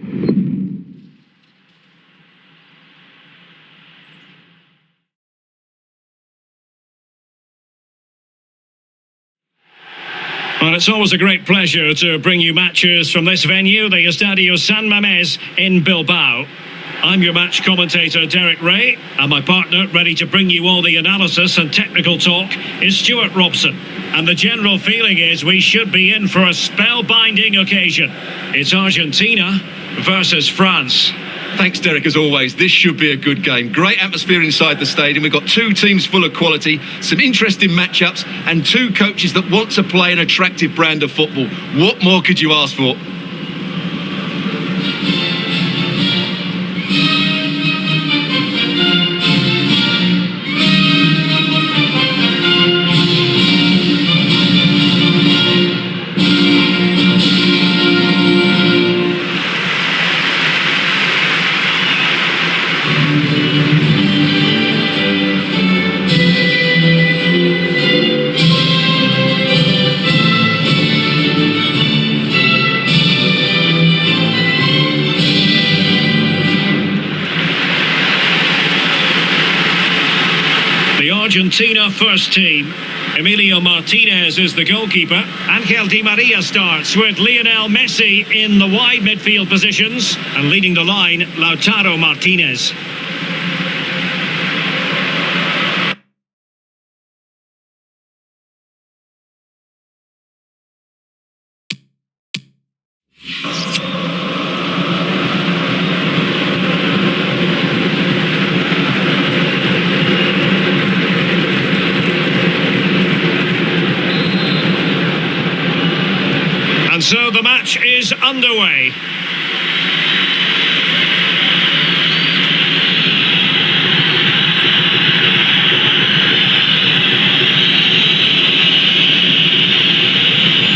Well, it's always a great pleasure to bring you matches from this venue, the Estadio San Mamés in Bilbao. I'm your match commentator, Derek Ray, and my partner, ready to bring you all the analysis and technical talk, is Stuart Robson. And the general feeling is we should be in for a spellbinding occasion. It's Argentina versus France. Thanks, Derek, as always. This should be a good game. Great atmosphere inside the stadium. We've got two teams full of quality, some interesting matchups, and two coaches that want to play an attractive brand of football. What more could you ask for? Argentina first team. Emilio Martinez is the goalkeeper. Angel Di Maria starts with Lionel Messi in the wide midfield positions, and leading the line, Lautaro Martinez. And so the match is underway.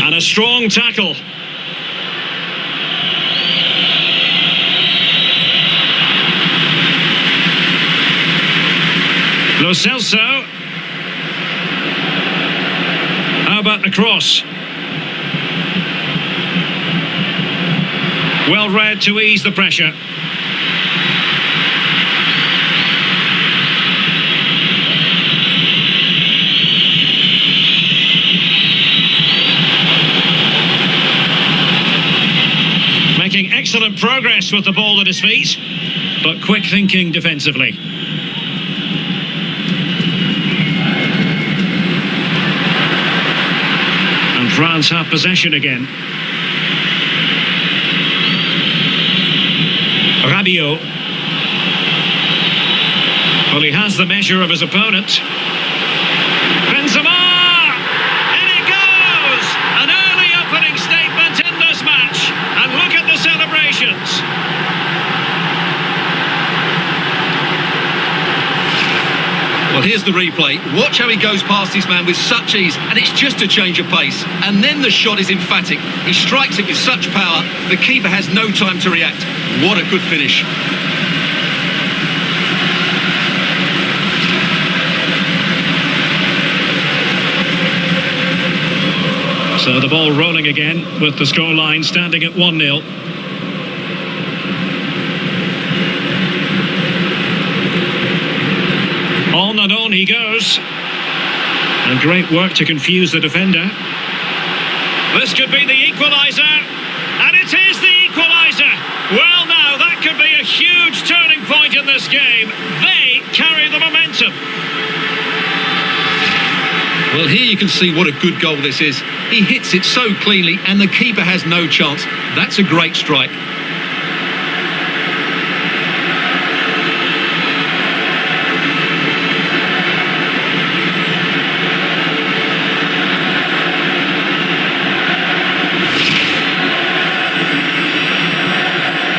And a strong tackle. Lo Celso. How about the cross? Well read to ease the pressure. Making excellent progress with the ball at his feet, but quick thinking defensively. And France have possession again. Rabiot. Well, he has the measure of his opponent. Benzema! In it goes! An early opening statement in this match. And look at the celebrations. Well, here's the replay. Watch how he goes past his man with such ease, and it's just a change of pace. And then the shot is emphatic. He strikes it with such power, the keeper has no time to react. What a good finish. So the ball rolling again, with the scoreline standing at 1-0. On and on he goes. And great work to confuse the defender. This could be the equaliser. And it is the equaliser. Well, now, that could be a huge turning point in this game. They carry the momentum. Well, here you can see what a good goal this is. He hits it so cleanly, and the keeper has no chance. That's a great strike.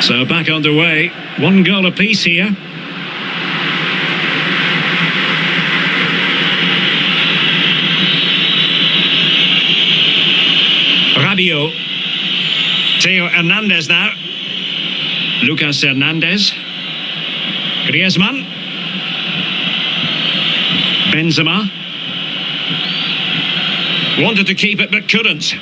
So back underway, 1 goal apiece here. Rabiot. Theo Hernandez now. Lucas Hernandez. Griezmann. Benzema. Wanted to keep it but couldn't.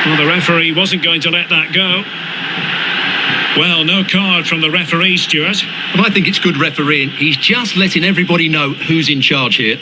Well, the referee wasn't going to let that go. Well, no card from the referee, Stuart. But I think it's good refereeing. He's just letting everybody know who's in charge here.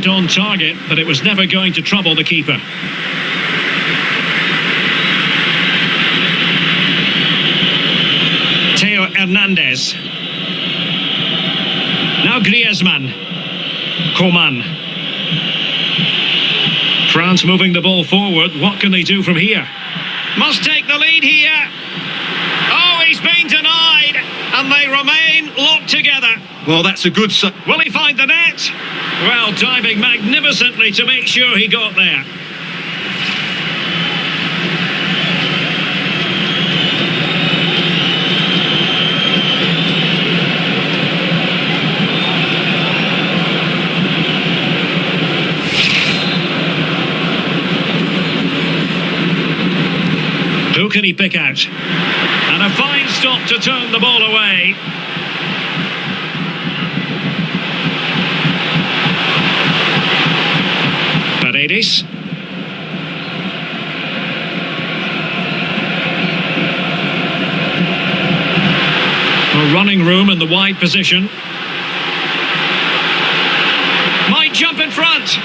On target, but it was never going to trouble the keeper. Theo Hernandez. Now Griezmann. Coman. France moving the ball forward. What can they do from here? Must take the lead here. Oh, he's been denied, and they remain locked together. Well, that's a good... Will he find the net? Well, diving magnificently to make sure he got there. Who can he pick out? And a fine stop to turn the ball away. Paredes. A running room in the wide position. Might jump in front.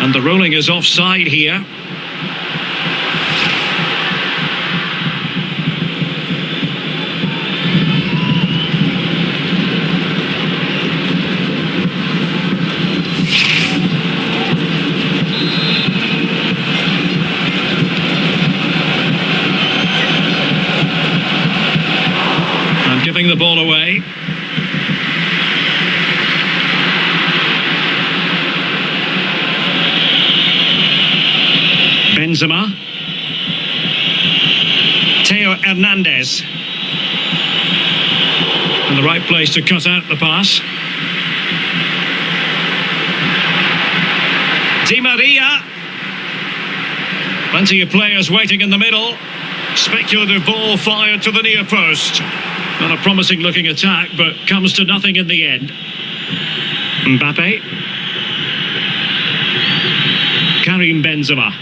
And the ruling is offside here. Giving the ball away. Benzema. Theo Hernandez. In the right place to cut out the pass. Di Maria. Plenty of players waiting in the middle. Speculative ball fired to the near post. Not a promising looking attack, but comes to nothing in the end. Mbappe. Karim Benzema.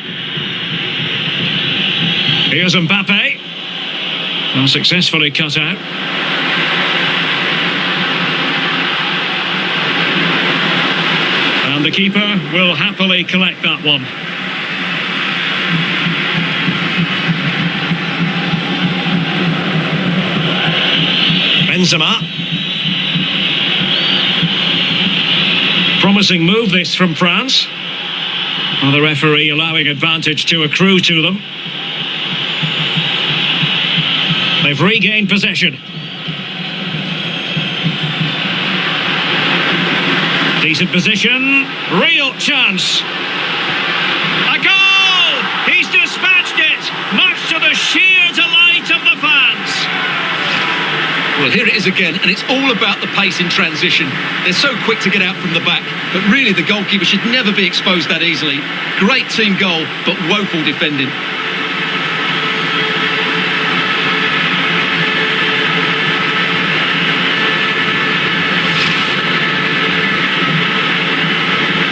Here's Mbappe. Well, successfully cut out. And the keeper will happily collect that one. Benzema. Promising move this from France. Well, the referee allowing advantage to accrue to them. They've regained possession. Decent position. Real chance. A goal! He's dispatched it, much to the sheer delight of the fans. Well, here it is again, and it's all about the pace in transition. They're so quick to get out from the back, but really the goalkeeper should never be exposed that easily. Great team goal, but woeful defending.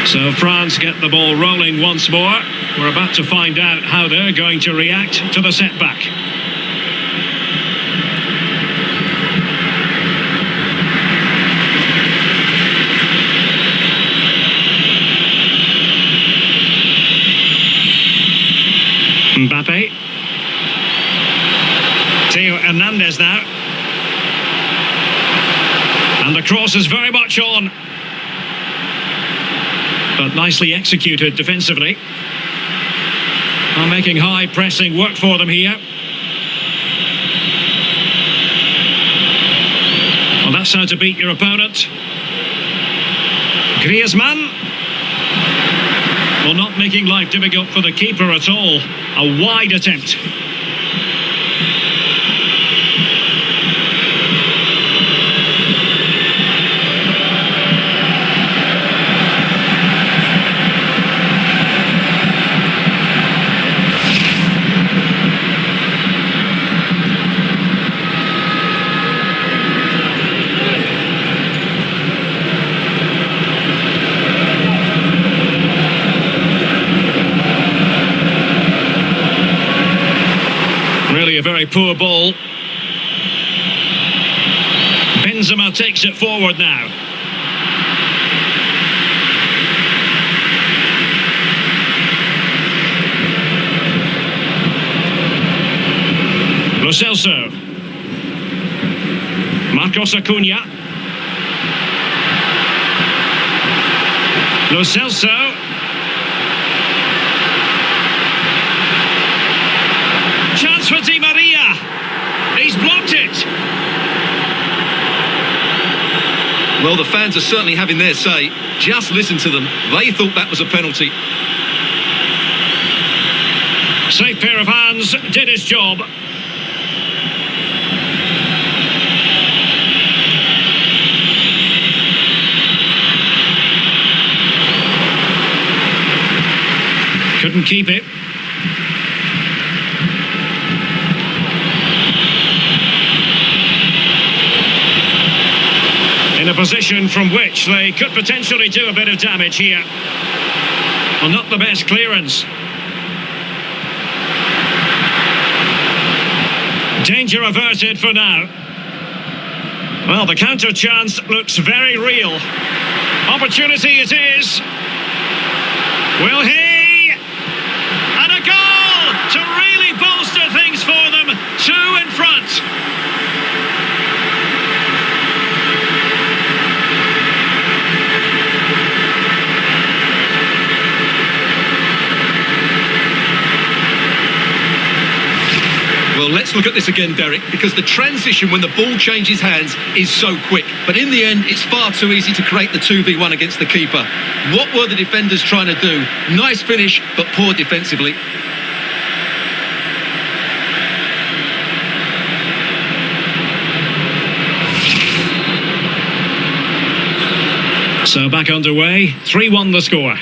So France get the ball rolling once more. We're about to find out how they're going to react to the setback. Mbappe. Theo Hernandez now. And the cross is very much on. But nicely executed defensively. Are making high pressing work for them here. Well, that's how to beat your opponent. Griezmann. Well, not making life difficult for the keeper at all. A wide attempt. poor ball. Benzema takes it forward now. Lo Celso. Marcos Acuna. Lo Celso. Chance for Di Maria. He's blocked it. Well, the fans are certainly having their say. Just listen to them. They thought that was a penalty. Safe pair of hands, did his job. Couldn't keep it. In a position from which they could potentially do a bit of damage here. Well, not the best clearance. Danger averted for now. Well, the counter chance looks very real. Opportunity it is. Will he? And a goal to really bolster things for them. 2 in front. Well, let's look at this again, Derek, because the transition when the ball changes hands is so quick. But in the end, it's far too easy to create the 2v1 against the keeper. What were the defenders trying to do? Nice finish, but poor defensively. So back underway, 3-1 the score.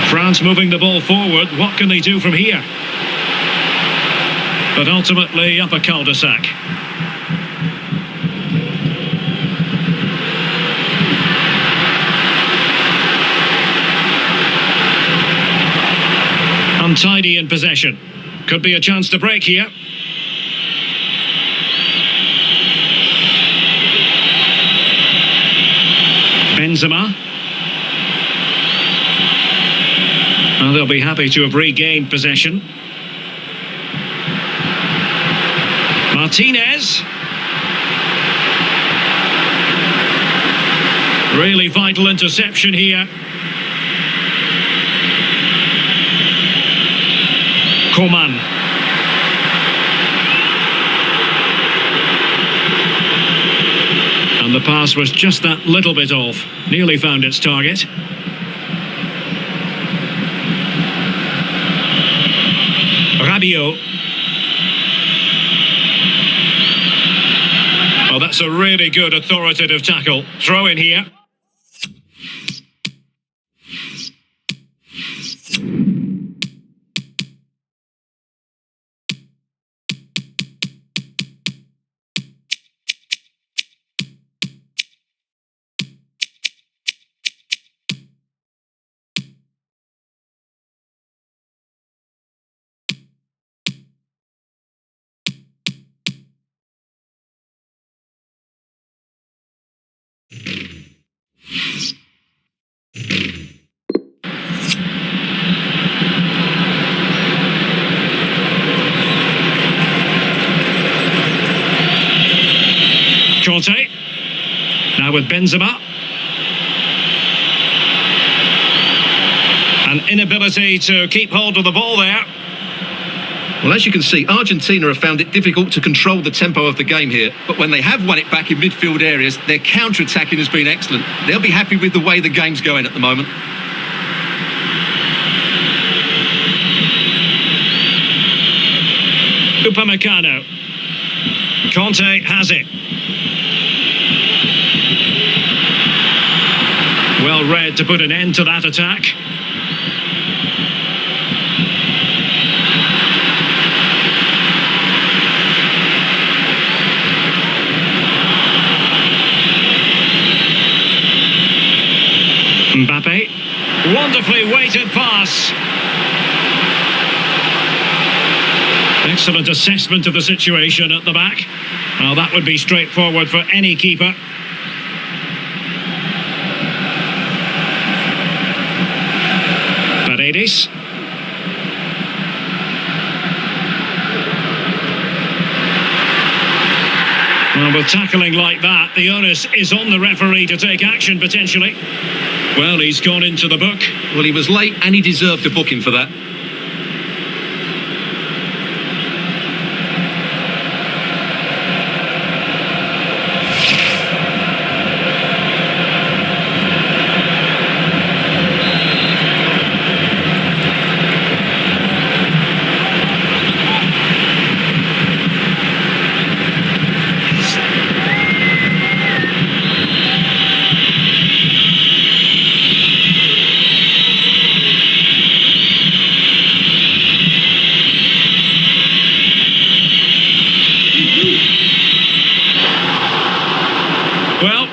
France moving the ball forward. What can they do from here? But ultimately up a cul-de-sac. Untidy in possession. Could be a chance to break here. Benzema. And they'll be happy to have regained possession. Martinez. Really vital interception here. Coman. And the pass was just that little bit off. Nearly found its target. Rabiot. Oh, that's a really good authoritative tackle. Throw in here. Conte. Now with Benzema. An inability to keep hold of the ball there. Well, as you can see, Argentina have found it difficult to control the tempo of the game here. But when they have won it back in midfield areas, their counter-attacking has been excellent. They'll be happy with the way the game's going at the moment. Upamecano. Conte has it. Well read to put an end to that attack. Mbappe. Wonderfully weighted pass. Excellent assessment of the situation at the back. Well, that would be straightforward for any keeper. Paredes. Well, with tackling like that, the onus is on the referee to take action, potentially. Well, he's gone into the book. Well, he was late and he deserved a booking for that.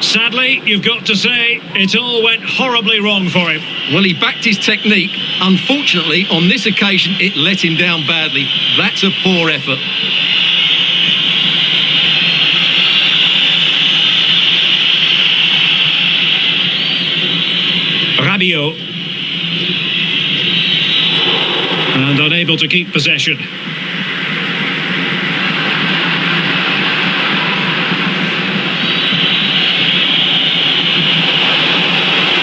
Sadly, you've got to say, it all went horribly wrong for him. Well, he backed his technique. Unfortunately, on this occasion, it let him down badly. That's a poor effort. Rabiot. And unable to keep possession.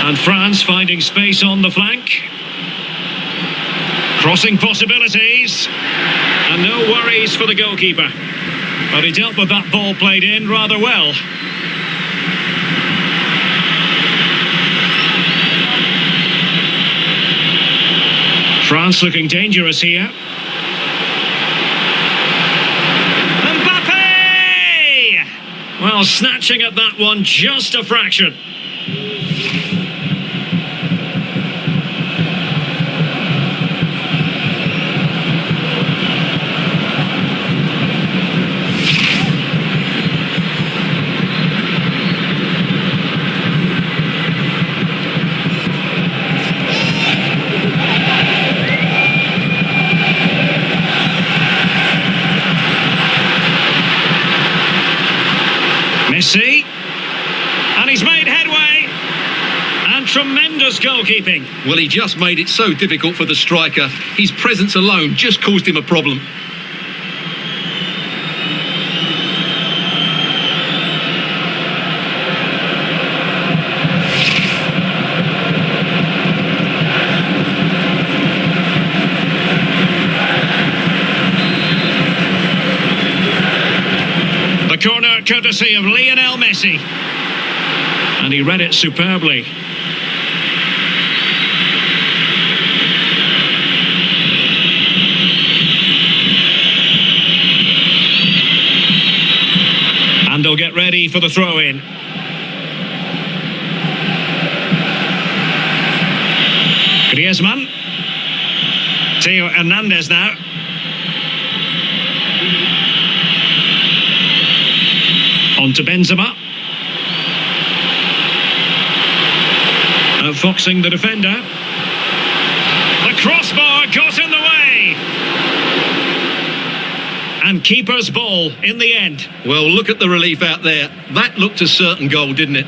And France finding space on the flank. Crossing possibilities. And no worries for the goalkeeper. But he dealt with that ball played in rather well. France looking dangerous here. Mbappe! Well, snatching at that one just a fraction. Messi, and he's made headway, and tremendous goalkeeping. Well, he just made it so difficult for the striker. His presence alone just caused him a problem. Corner courtesy of Lionel Messi, and he read it superbly. And they'll get ready for the throw-in. Griezmann. Theo Hernandez now. On to Benzema. Outfoxing the defender. The crossbar got in the way. And keeper's ball in the end. Well, look at the relief out there. That looked a certain goal, didn't it?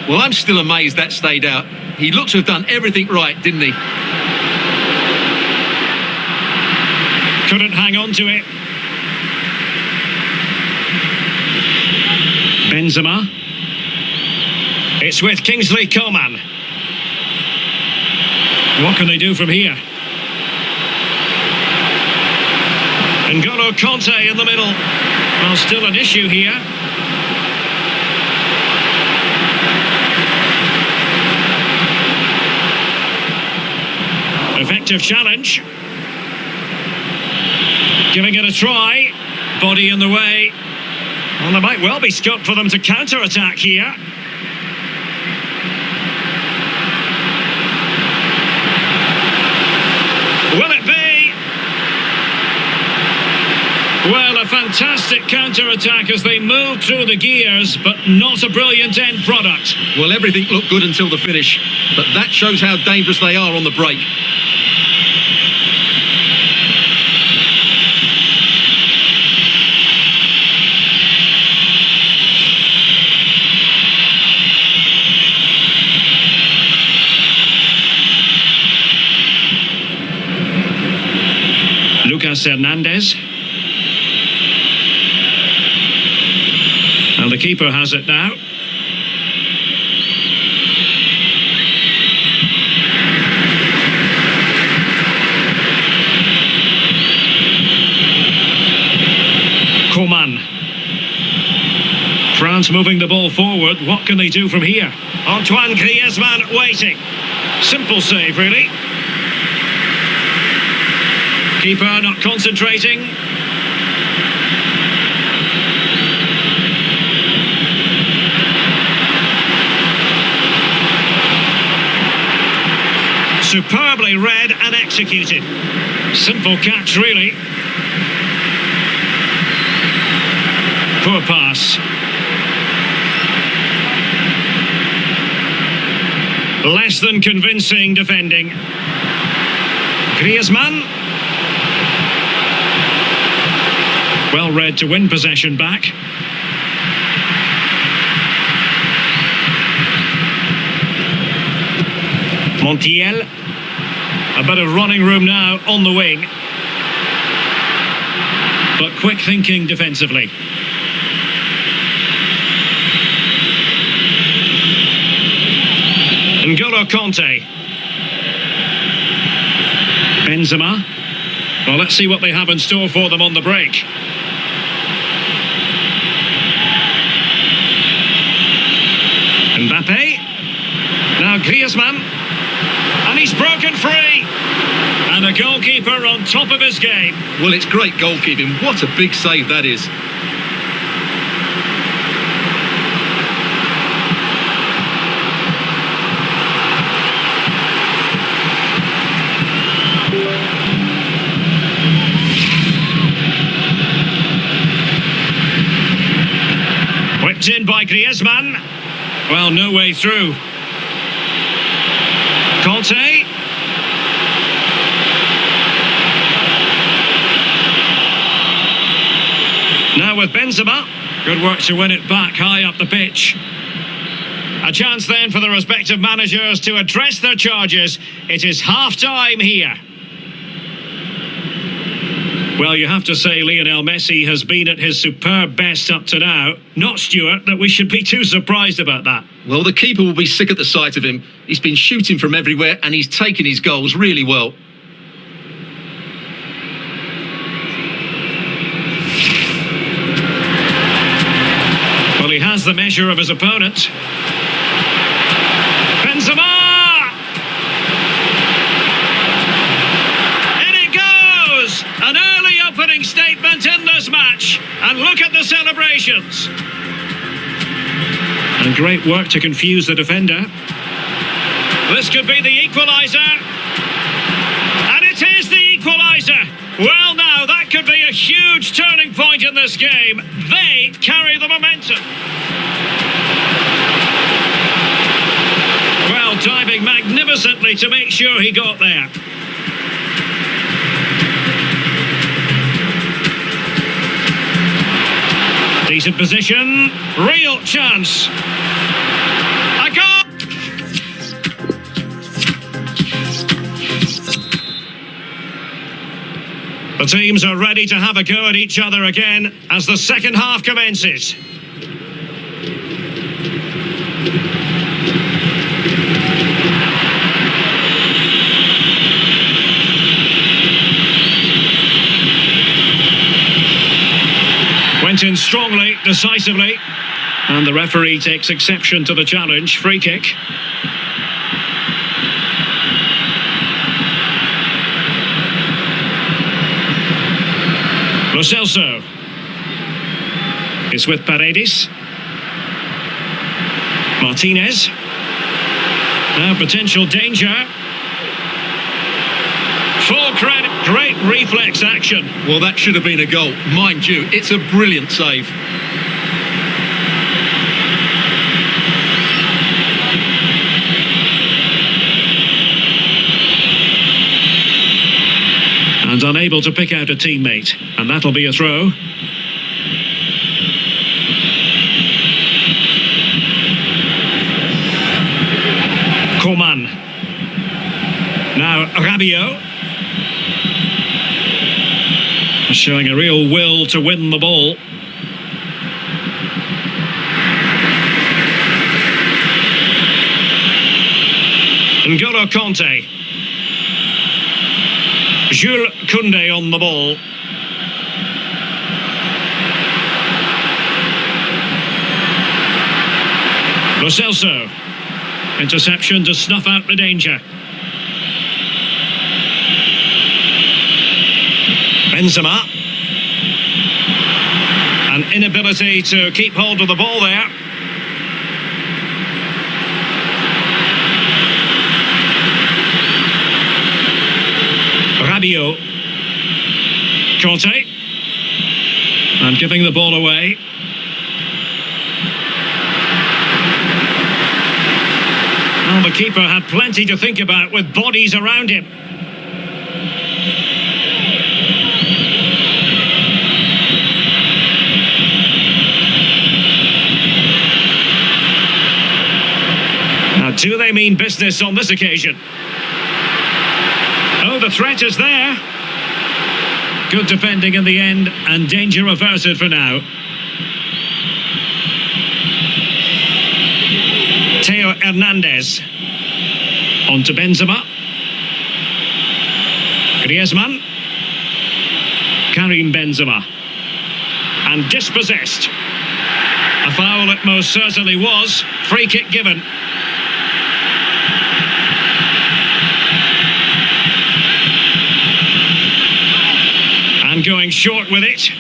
Well, I'm still amazed that stayed out. He looks to have done everything right, didn't he? Couldn't hang on to it. Benzema. It's with Kingsley Coman. What can they do from here? N'Golo Conte in the middle. Well, still an issue here. Effective challenge. Giving it a try. Body in the way. Well, there might well be scope for them to counter-attack here. Will it be? Well, a fantastic counter-attack as they move through the gears, but not a brilliant end product. Well, everything looked good until the finish, but that shows how dangerous they are on the break. Lucas Hernandez. And the keeper has it now. Coman. France moving the ball forward. What can they do from here? Antoine Griezmann waiting. Simple save, really. Keeper not concentrating. Superbly read and executed. Simple catch, really. Poor pass. Less than convincing defending. Griezmann. Well read to win possession back. Montiel. A bit of running room now on the wing. But quick thinking defensively. N'Golo Kanté. Benzema. Well, let's see what they have in store for them on the break. Mbappe. Now Griezmann. And he's broken free. And the goalkeeper on top of his game. Well, it's great goalkeeping. What a big save that is. Whipped in by Griezmann. Well, no way through. Kanté. Now with Benzema. Good work to win it back high up the pitch. A chance then for the respective managers to address their charges. It is half-time here. Well, you have to say Lionel Messi has been at his superb best up to now. Not, Stuart, that we should be too surprised about that. Well, the keeper will be sick at the sight of him. He's been shooting from everywhere and he's taken his goals really well. Well, he has the measure of his opponent. Benzema! An early opening statement in this match, and look at the celebrations. And great work to confuse the defender. This could be the equaliser. And it is the equaliser. Well, now, that could be a huge turning point in this game. They carry the momentum. Well, diving magnificently to make sure he got there. Decent position, real chance. A goal! The teams are ready to have a go at each other again as the second half commences. Went in strongly, decisively, and the referee takes exception to the challenge. Free kick. Lo Celso is with Paredes. Martinez. Now potential danger. Full credit. Great reflex action. Well, that should have been a goal. Mind you, it's a brilliant save. And unable to pick out a teammate. And that'll be a throw. Coman. Now Rabiot. Showing a real will to win the ball. N'Golo Kanté. Jules Koundé on the ball. Lo Celso. Interception to snuff out the danger. Benzema. An inability to keep hold of the ball there. Rabiot. Kanté. And giving the ball away. Well, the keeper had plenty to think about with bodies around him. Now, do they mean business on this occasion? Oh, the threat is there. Good defending in the end, and danger averted for now. Theo Hernandez. On to Benzema. Griezmann. Karim Benzema. And dispossessed. A foul it most certainly was. Free kick given. And going short with it.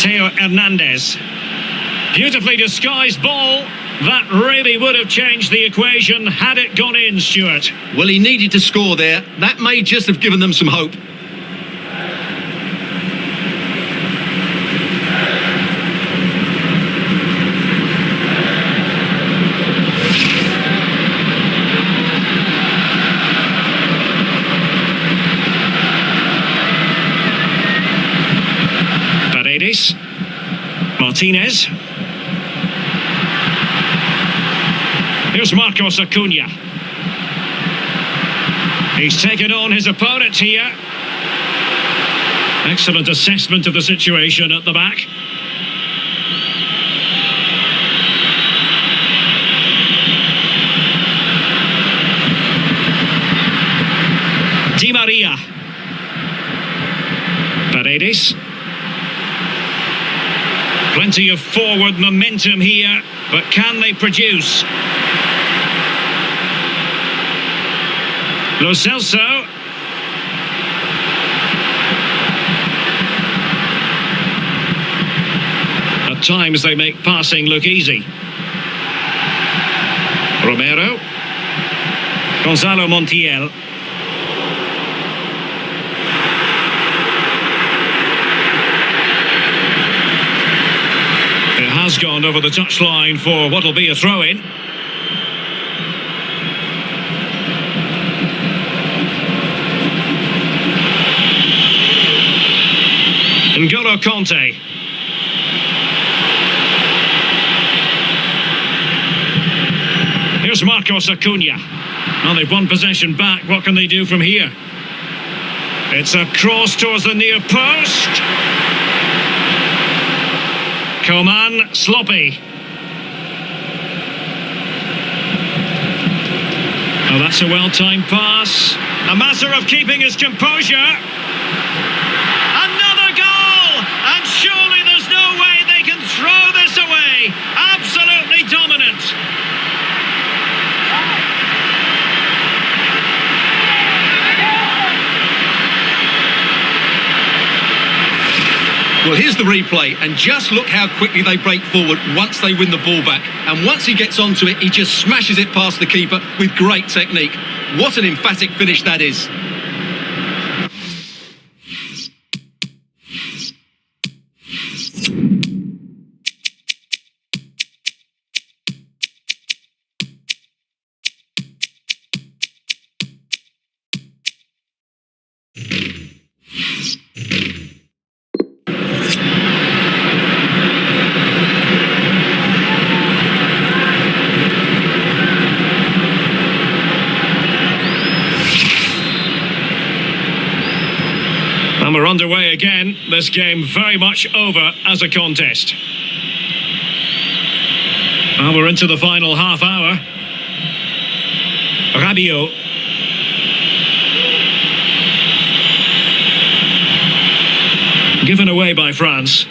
Theo Hernandez. Beautifully disguised ball. That really would have changed the equation had it gone in, Stuart. Well, he needed to score there. That may just have given them some hope. Paredes. Martinez. Here's Marcos Acuna. He's taken on his opponent here. Excellent assessment of the situation at the back. Di Maria. Paredes. Plenty of forward momentum here, but can they produce? Lo Celso. At times they make passing look easy. Romero. Gonzalo Montiel. It has gone over the touchline for what will be a throw-in. N'Golo Kanté. Here's Marcos Acuna. Well, they've won possession back. What can they do from here? It's a cross towards the near post. Coman, sloppy. Oh, that's a well-timed pass. A matter of keeping his composure. And surely there's no way they can throw this away. Absolutely dominant. Well, here's the replay, and just look how quickly they break forward once they win the ball back. And once he gets onto it, he just smashes it past the keeper with great technique. What an emphatic finish that is. underway again. This game very much over as a contest. Well, we're into the final half hour. Rabiot. Given away by France.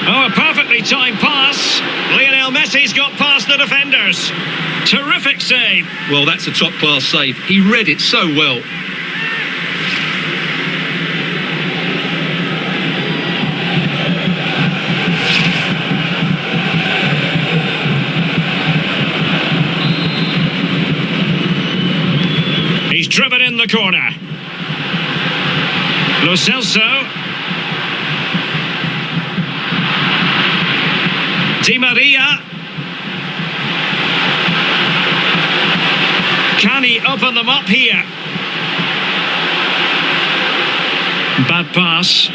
Oh, a perfectly timed pass. Lionel Messi's got past the defenders. Terrific save. Well, that's a top-class save. He read it so well. He's driven in the corner. Lo Celso. Di Maria. Can he open them up here? Bad pass.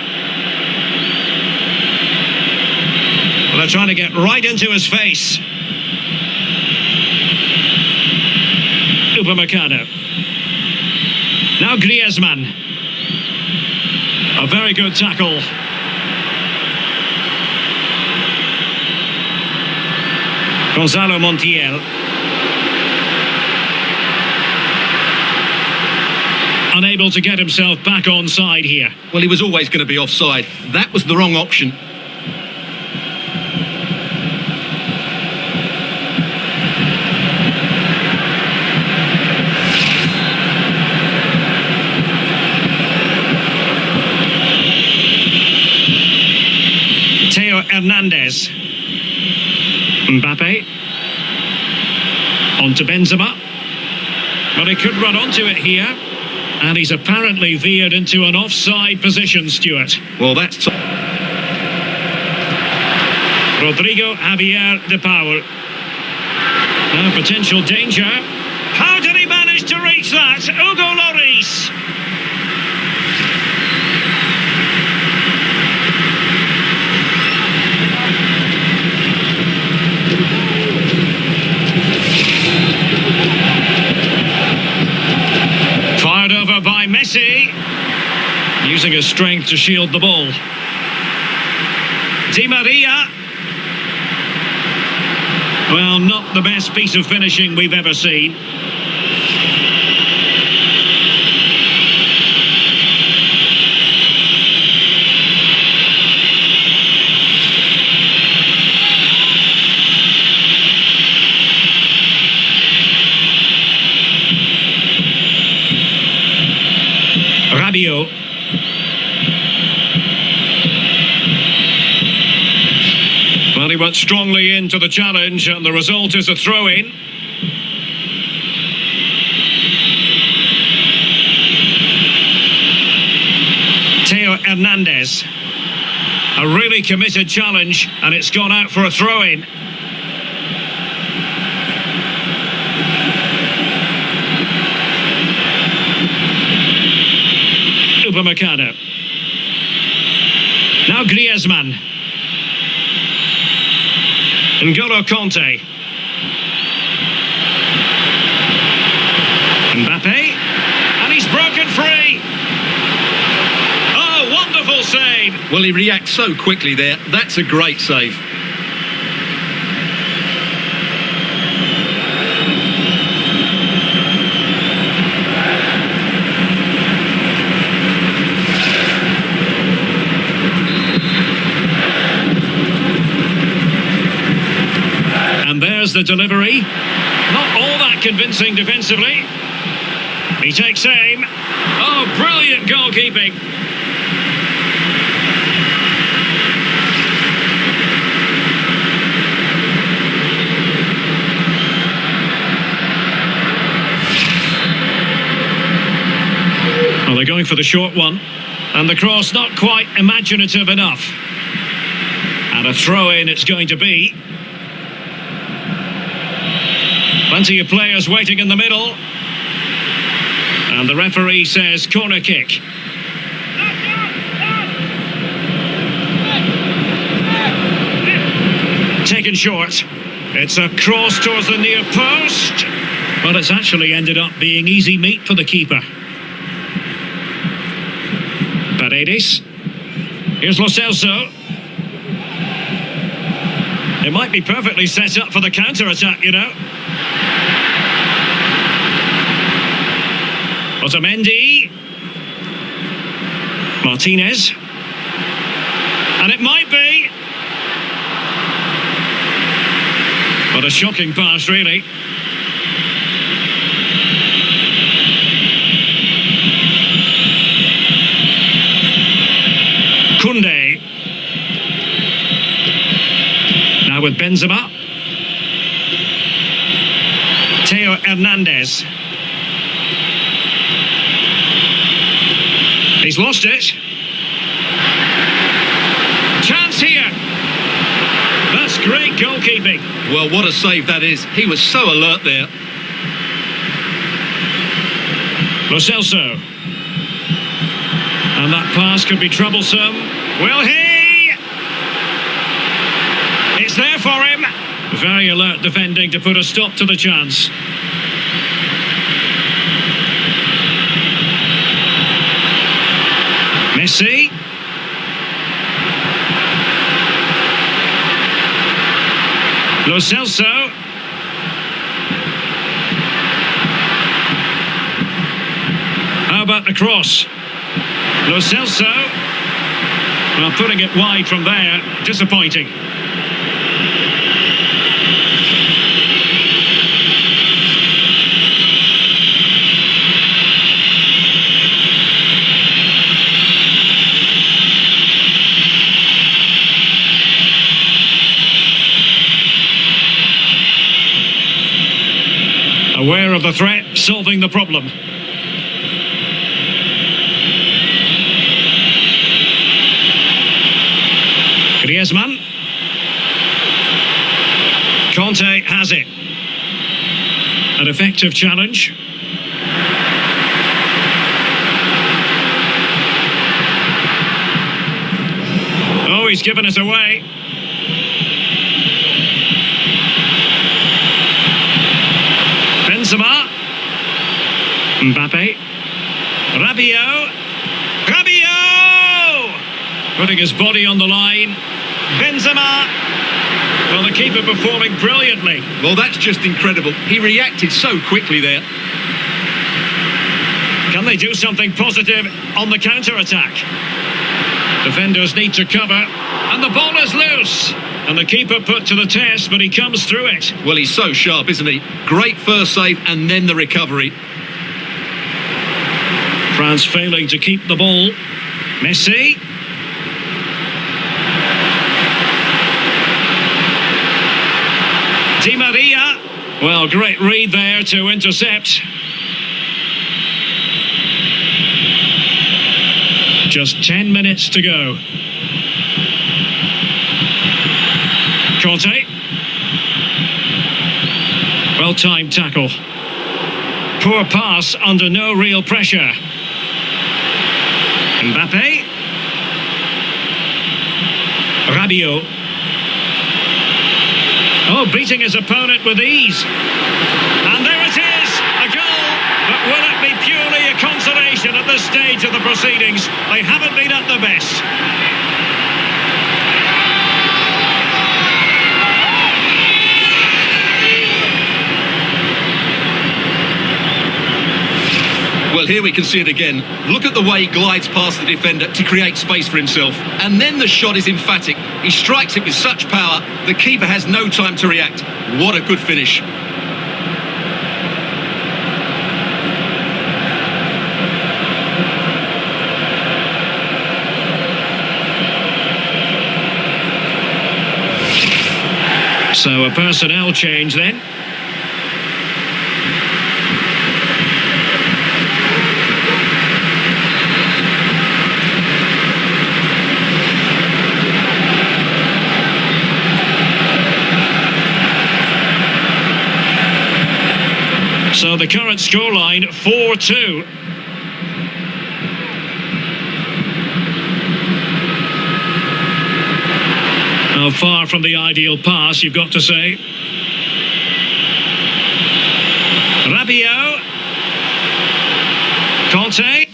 Well, they're trying to get right into his face. Upamecano. Now Griezmann. A very good tackle. Gonzalo Montiel. Unable to get himself back on side here. Well, he was always going to be offside. That was the wrong option. Theo Hernandez. Mbappe. On to Benzema. But he could run onto it here. And he's apparently veered into an offside position, Stuart. Well, that's... Rodrigo Javier de Paul. Now potential danger. How did he manage to reach that? Hugo Lloris. Fired over by Messi. Using his strength to shield the ball. Di Maria. Well, not the best piece of finishing we've ever seen. Rabiot. Well, he went strongly into the challenge, and the result is a throw-in. Theo Hernandez. A really committed challenge, and it's gone out for a throw-in. Upamecano. Now Griezmann. N'Golo Kanté. Mbappe. And he's broken free. Oh, wonderful save. Well, he reacts so quickly there. That's a great save. And there's the delivery. Not all that convincing defensively. He takes aim. Oh, brilliant goalkeeping. Well, they're going for the short one. And the cross not quite imaginative enough. And a throw-in it's going to be. Plenty of players waiting in the middle. And the referee says corner kick. Taken short. It's a cross towards the near post. But it's actually ended up being easy meat for the keeper. ladies. Here's Lo Celso. It might be perfectly set up for the counter-attack, you know. Otamendi. Martinez. And it might be. What a shocking pass, really. Koundé. Now with Benzema. Theo Hernandez. He's lost it. Chance here. That's great goalkeeping. Well, what a save that is. He was so alert there. Lo Celso. And that pass could be troublesome. Will he? It's there for him. Very alert defending to put a stop to the chance. Messi. Lo Celso. How about the cross? Lo Celso. Well, putting it wide from there, disappointing. Aware of the threat, solving the problem. Griezmann. Conte has it. An effective challenge. Oh, he's given it away. Benzema. Mbappe. Rabiot. Putting his body on the line. Benzema. Well, the keeper performing brilliantly. Well, that's just incredible. He reacted so quickly there. Can they do something positive on the counter-attack? Defenders need to cover. And the ball is loose. And the keeper put to the test, but he comes through it. Well, he's so sharp, isn't he? Great first save and then the recovery. France failing to keep the ball. Messi. Di Maria. Well, great read there to intercept. Just 10 minutes to go. Conte. Well-timed tackle. Poor pass under no real pressure. Mbappe. Rabiot. Oh, beating his opponent with ease. And there it is, a goal. But will it be purely a consolation at this stage of the proceedings? They haven't been at their best. Well, here we can see it again. Look at the way he glides past the defender to create space for himself. And then the shot is emphatic. He strikes it with such power, the keeper has no time to react. What a good finish. So a personnel change then. So the current scoreline, 4-2. Now, far from the ideal pass, you've got to say. Rabiot. Conte.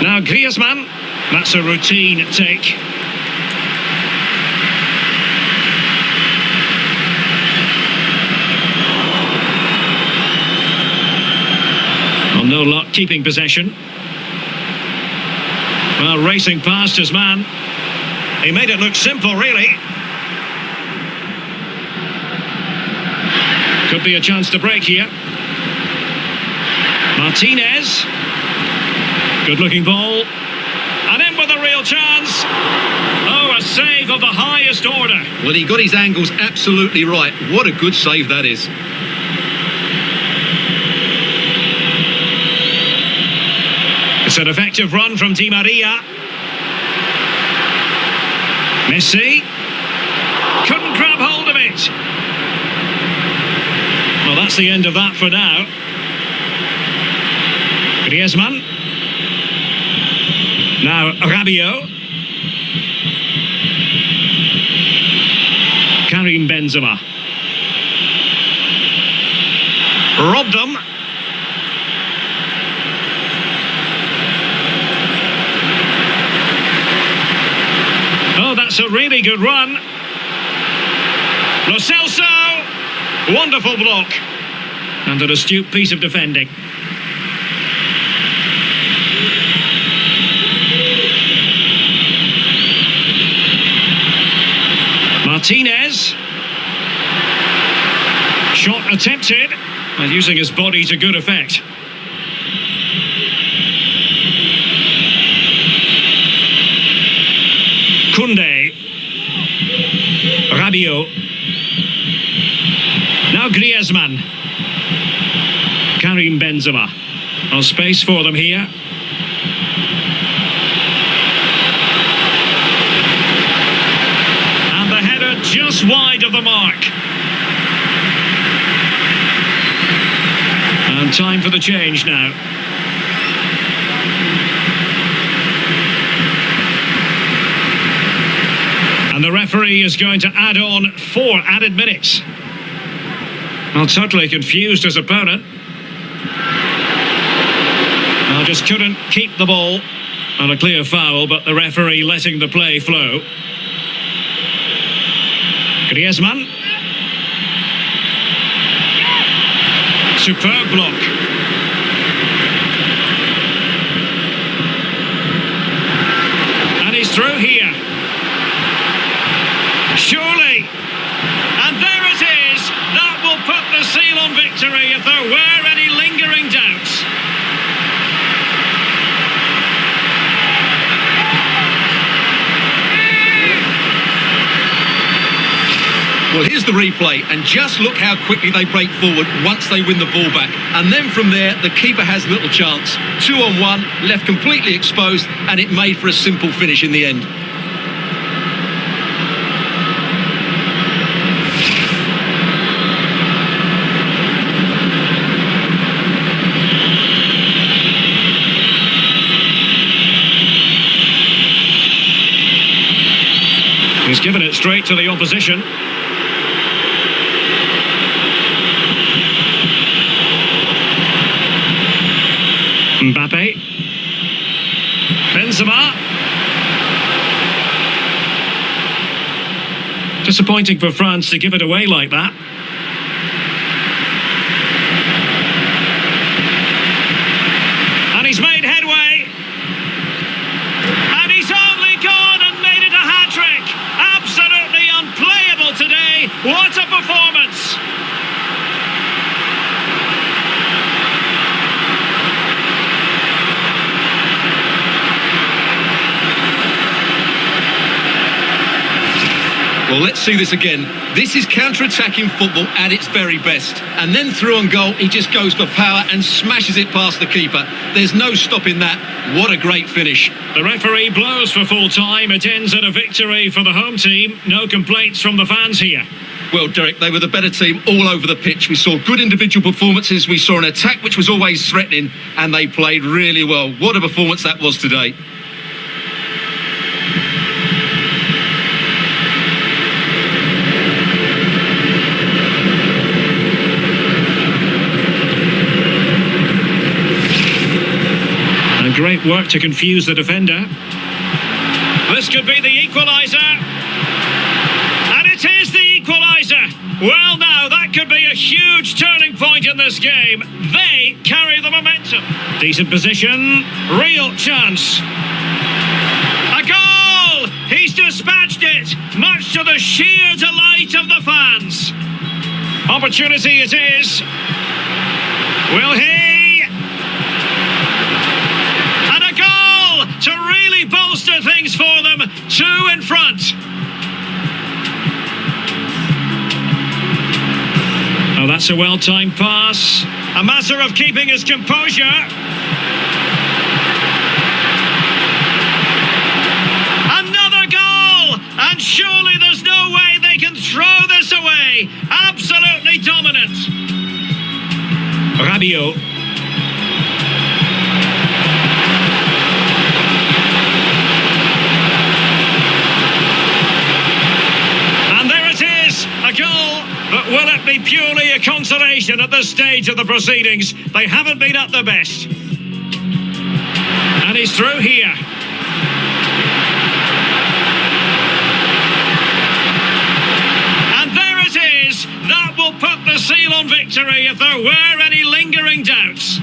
Now Griezmann. That's a routine take. Well, no luck keeping possession. Well, racing past his man. He made it look simple, really. Could be a chance to break here. Martinez. Good-looking ball. And in with a real chance. Oh, a save of the highest order. Well, he got his angles absolutely right. What a good save that is. It's an effective run from Di Maria. Messi. Couldn't grab hold of it. Well, that's the end of that for now. Griezmann. Now Rabiot. Karim Benzema. Robbed them. Oh, that's a really good run. Lo Celso. Wonderful block. And an astute piece of defending. Martinez. Shot attempted, and using his body to good effect. Koundé. Rabiot. Now Griezmann. Karim Benzema. No space for them here. And the header just wide of the mark. And time for the change now. And the referee is going to add on 4 added minutes. Well, totally confused his opponent. Well, just couldn't keep the ball. And a clear foul, but the referee letting the play flow. Griezmann. Superb block. And he's through here. Surely. And there it is. That will put the seal on victory if there were any lingering doubts. Well, here's the replay, and just look how quickly they break forward once they win the ball back. And then from there, the keeper has little chance. 2-on-1, left completely exposed, and it made for a simple finish in the end. He's given it straight to the opposition. Mbappe. Benzema. Disappointing for France to give it away like that. And he's made headway. And he's only gone and made it a hat-trick. Absolutely unplayable today. What a performance. Well, let's see this again. This is counter-attacking football at its very best. And then through on goal, he just goes for power and smashes it past the keeper. There's no stopping that. What a great finish. The referee blows for full time. It ends in a victory for the home team. No complaints from the fans here. Well, Derek, they were the better team all over the pitch. We saw good individual performances. We saw an attack which was always threatening, and they played really well. What a performance that was today. Great work to confuse the defender. This could be the equaliser. And it is the equaliser. Well, now, that could be a huge turning point in this game. They carry the momentum. Decent position. Real chance. A goal! He's dispatched it, much to the sheer delight of the fans. Opportunity it is. Will he? And a goal to really bolster things for them. 2 in front. Oh, that's a well-timed pass. A matter of keeping his composure. Another goal! And surely there's no way they can throw this away. Absolutely dominant. Rabiot. And there it is, a goal. But will it be purely a consolation at this stage of the proceedings? They haven't been at their best. And he's through here. And there it is. That will put the seal on victory if there were any lingering doubts.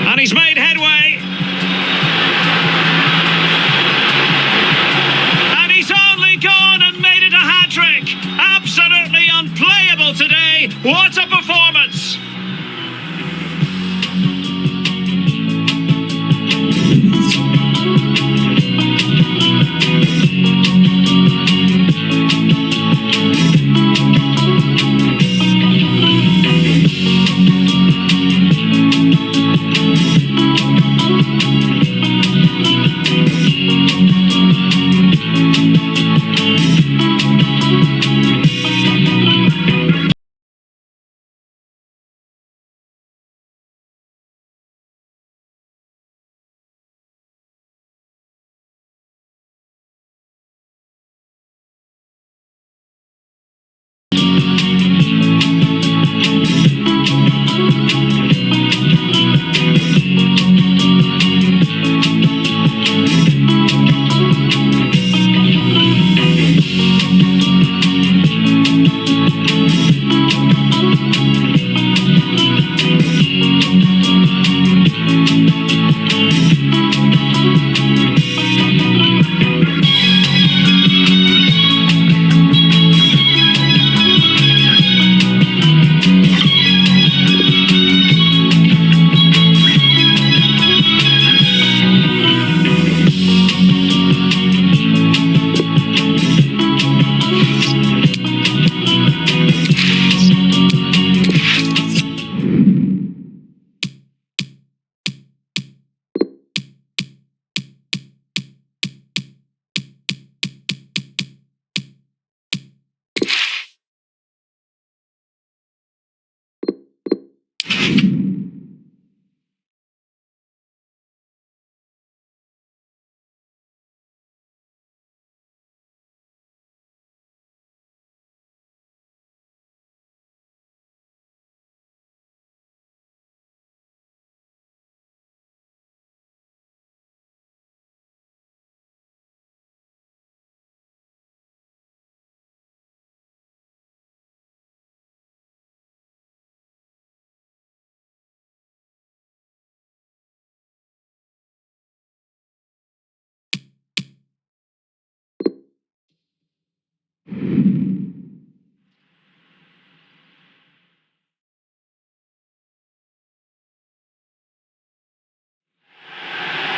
And he's made headway. Gone and made it a hat-trick. Absolutely unplayable today. What a performance.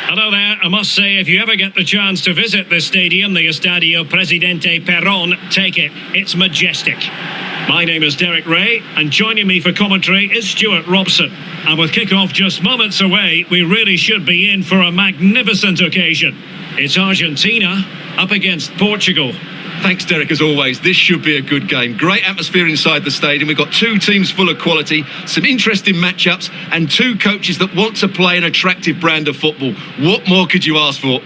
Hello there. I must say, if you ever get the chance to visit this stadium, the Estadio Presidente Perón, take it. It's majestic. My name is Derek Ray, and joining me for commentary is Stuart Robson. And with kick-off just moments away, we really should be in for a magnificent occasion. It's Argentina up against Portugal. Thanks, Derek, as always. This should be a good game. Great atmosphere inside the stadium. We've got two teams full of quality, some interesting matchups, and two coaches that want to play an attractive brand of football. What more could you ask for?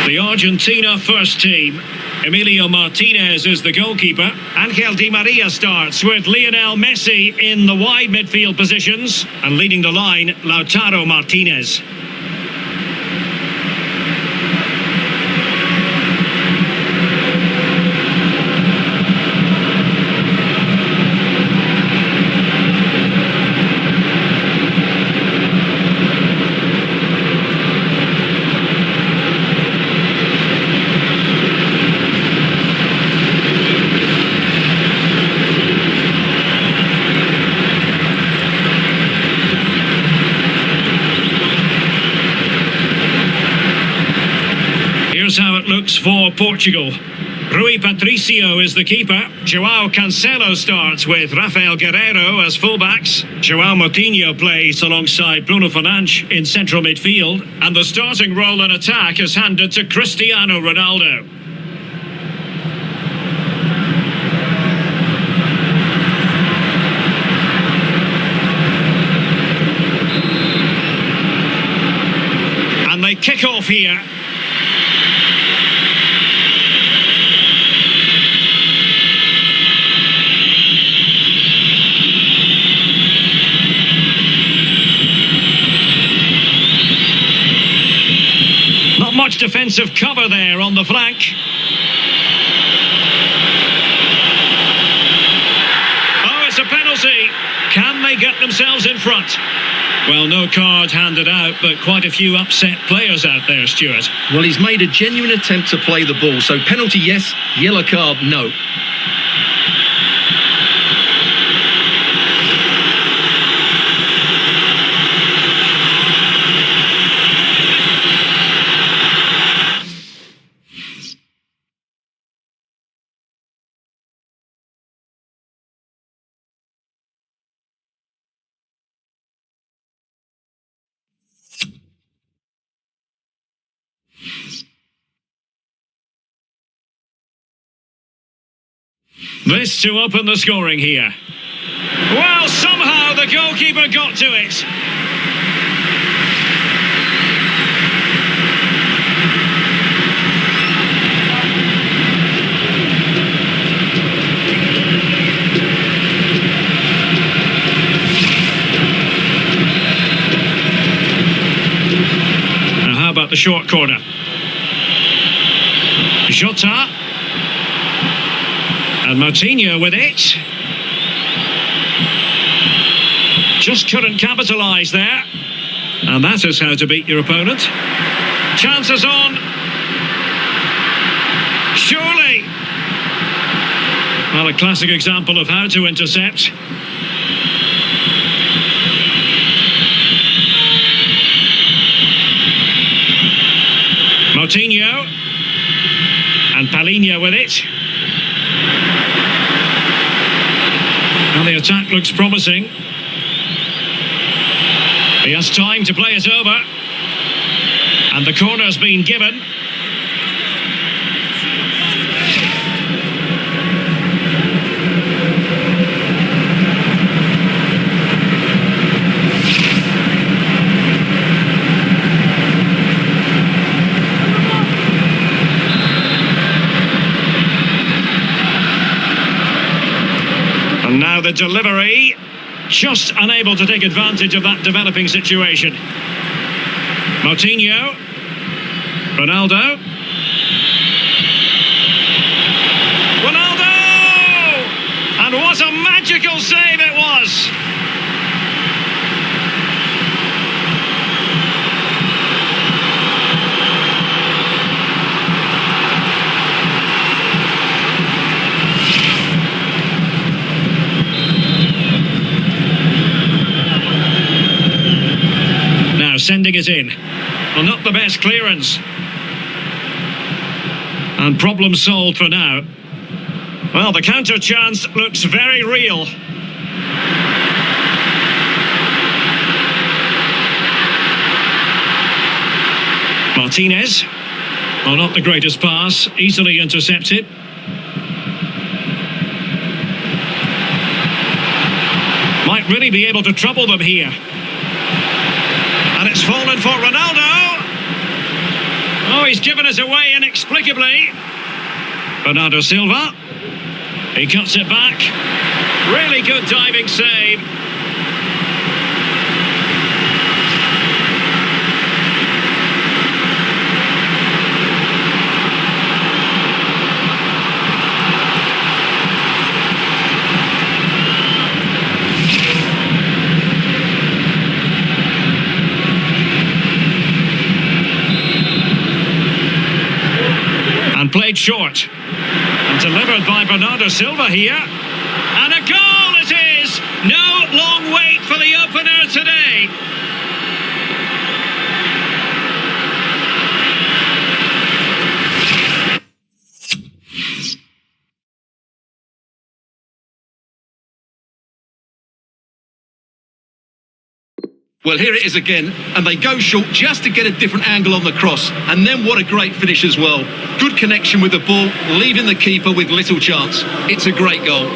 The Argentina first team. Emilio Martinez is the goalkeeper. Angel Di Maria starts with Lionel Messi in the wide midfield positions. And leading the line, Lautaro Martinez. Here's how it looks for Portugal. Rui Patricio is the keeper. João Cancelo starts with Rafael Guerreiro as fullbacks. João Moutinho plays alongside Bruno Fernandes in central midfield. And the starting role in attack is handed to Cristiano Ronaldo. And they kick off here. Not much defensive cover there on the flank. Oh, it's a penalty. Can they get themselves in front? Well, no card handed out, but quite a few upset players out there, Stuart. Well, he's made a genuine attempt to play the ball, so penalty yes, yellow card no. This to open the scoring here. Well, somehow the goalkeeper got to it. Now, how about the short corner? Jota. And Moutinho with it. Just couldn't capitalise there. And that is how to beat your opponent. Chances on. Surely. Well, a classic example of how to intercept. Moutinho. And Palhinha with it. And the attack looks promising. He has time to play it over. And the corner's been given. And now the delivery, just unable to take advantage of that developing situation. Moutinho, Ronaldo. And what a magical save it was! Sending it in. Well, not the best clearance. And problem solved for now. Well, the counter chance looks very real. Martinez. Well, not the greatest pass. Easily intercepted. Might really be able to trouble them here. And it's fallen for Ronaldo. Oh, he's given us away inexplicably. Bernardo Silva. He cuts it back. Really good diving save. And played short. And delivered by Bernardo Silva here. And a goal it is! No long wait for the opener today. Well, here it is again, and they go short just to get a different angle on the cross. And then what a great finish as well. Good connection with the ball, leaving the keeper with little chance. It's a great goal.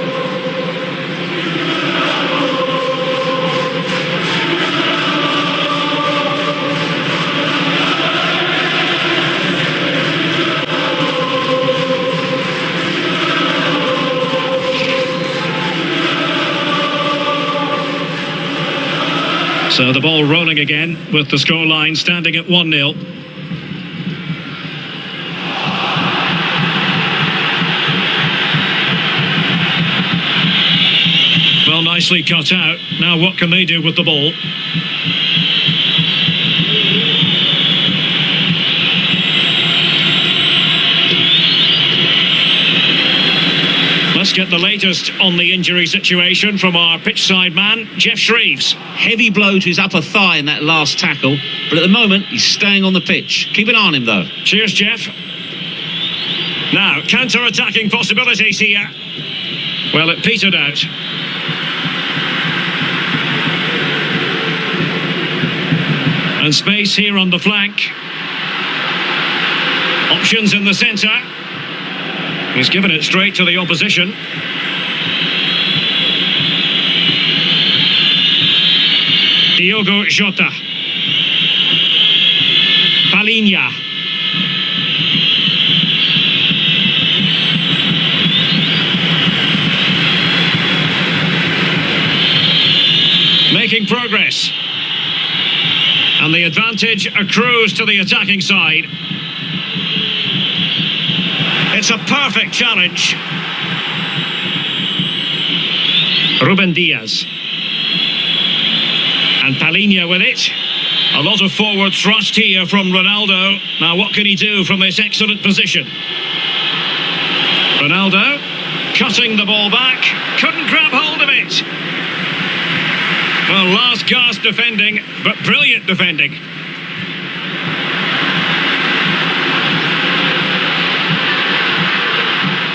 So the ball rolling again with the scoreline standing at 1-0. Well, nicely cut out. Now what can they do with the ball? Let's get the latest on the injury situation from our pitchside man, Jeff Shreves. Heavy blow to his upper thigh in that last tackle, but at the moment he's staying on the pitch. Keep an eye on him though. Cheers, Jeff. Now, counter-attacking possibilities here. Well, it petered out. And space here on the flank. Options in the centre. He's given it straight to the opposition. Diogo Jota. Palinha. Making progress. And the advantage accrues to the attacking side. It's a perfect challenge. Ruben Diaz. And Palinha with it. A lot of forward thrust here from Ronaldo. Now what can he do from this excellent position? Ronaldo cutting the ball back. Couldn't grab hold of it. Well, last gasp defending, but brilliant defending.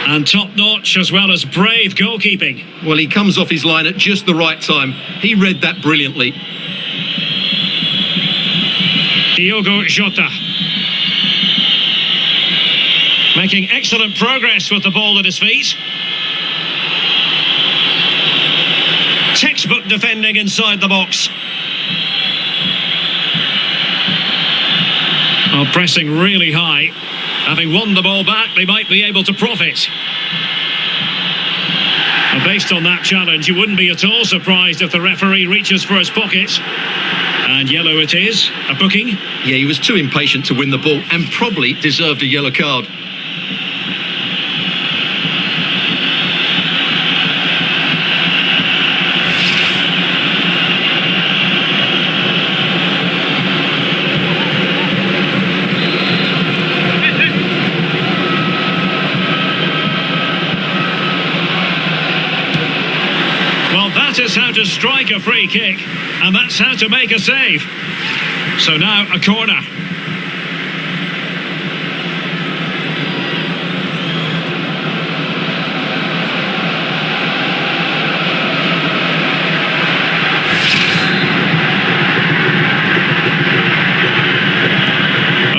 And top-notch as well as brave goalkeeping. Well, he comes off his line at just the right time. He read that brilliantly. Diogo Jota. Making excellent progress with the ball at his feet. Textbook defending inside the box. Oh, pressing really high. Having won the ball back, they might be able to profit. And based on that challenge, you wouldn't be at all surprised if the referee reaches for his pocket. And yellow it is, a booking. Yeah, he was too impatient to win the ball and probably deserved a yellow card. That is how to strike a free kick, and that's how to make a save. So now a corner.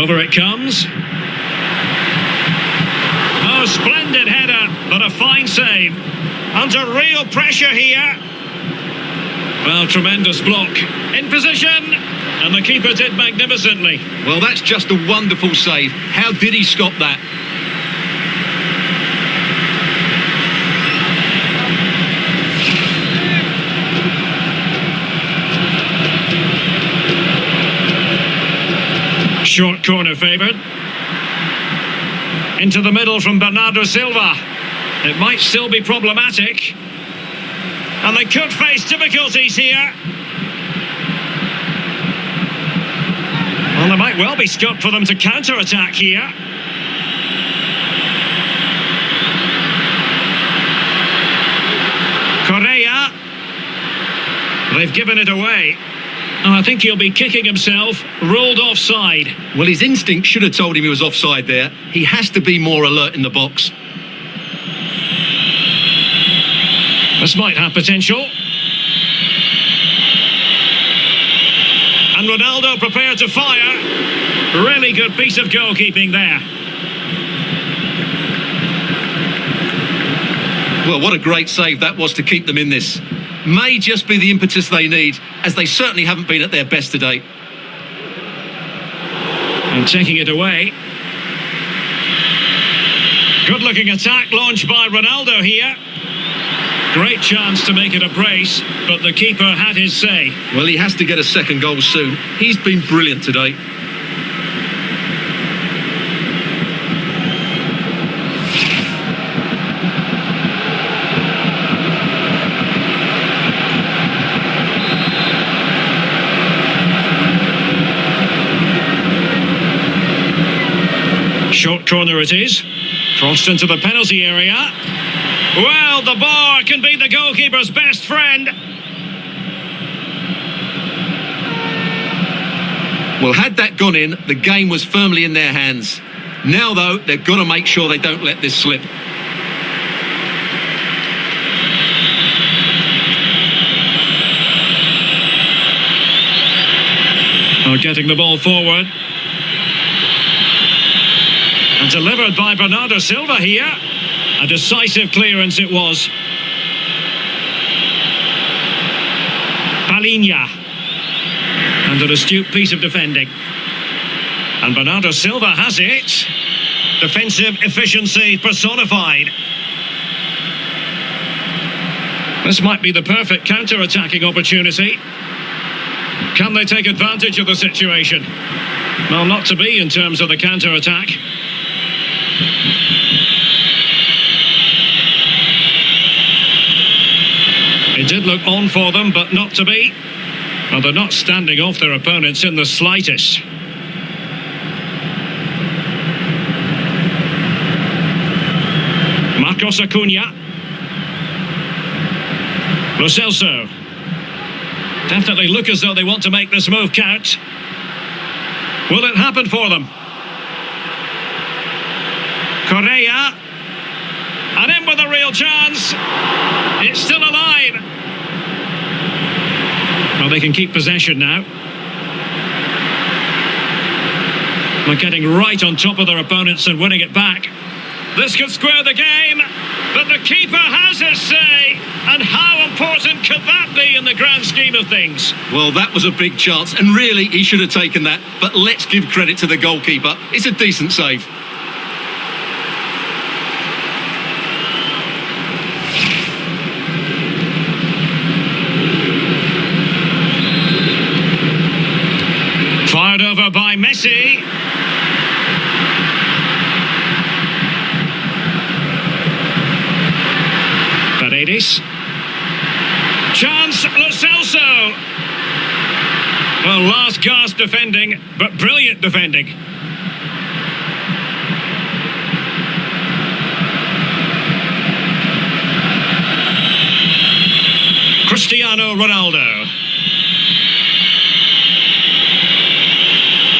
Over it comes. Oh, splendid header, but a fine save. Under real pressure here. Well, tremendous block. In position. And the keeper did magnificently. Well, that's just a wonderful save. How did he stop that? Short corner favoured. Into the middle from Bernardo Silva. It might still be problematic. And they could face difficulties here. Well, there might well be scope for them to counter-attack here. Correa. They've given it away. And I think he'll be kicking himself, ruled offside. Well, his instinct should have told him he was offside there. He has to be more alert in the box. This might have potential. And Ronaldo prepared to fire. Really good piece of goalkeeping there. Well, what a great save that was to keep them in this. May just be the impetus they need, as they certainly haven't been at their best today. And taking it away. Good-looking attack launched by Ronaldo here. Great chance to make it a brace, but the keeper had his say. Well, he has to get a second goal soon. He's been brilliant today. Short corner it is. Crossed into the penalty area. Well, the bar can be the goalkeeper's best friend. Well, had that gone in, the game was firmly in their hands. Now, though, they've got to make sure they don't let this slip. Oh, getting the ball forward. And delivered by Bernardo Silva here. A decisive clearance it was. Palinha. And an astute piece of defending. And Bernardo Silva has it. Defensive efficiency personified. This might be the perfect counter-attacking opportunity. Can they take advantage of the situation? Well, not to be in terms of the counter-attack. It did look on for them, but not to be. Well, they're not standing off their opponents in the slightest. Marcos Acuna. Lo Celso. Definitely look as though they want to make this move count. Will it happen for them? Correa. And in with a real chance. It's still alive. Well, they can keep possession now. They're getting right on top of their opponents and winning it back. This could square the game, but the keeper has his say. And how important could that be in the grand scheme of things? Well, that was a big chance, and really, he should have taken that. But let's give credit to the goalkeeper. It's a decent save. Fired over by Messi. Paredes. Chance, Lo Celso. Well, last gasp defending, but brilliant defending. Cristiano Ronaldo.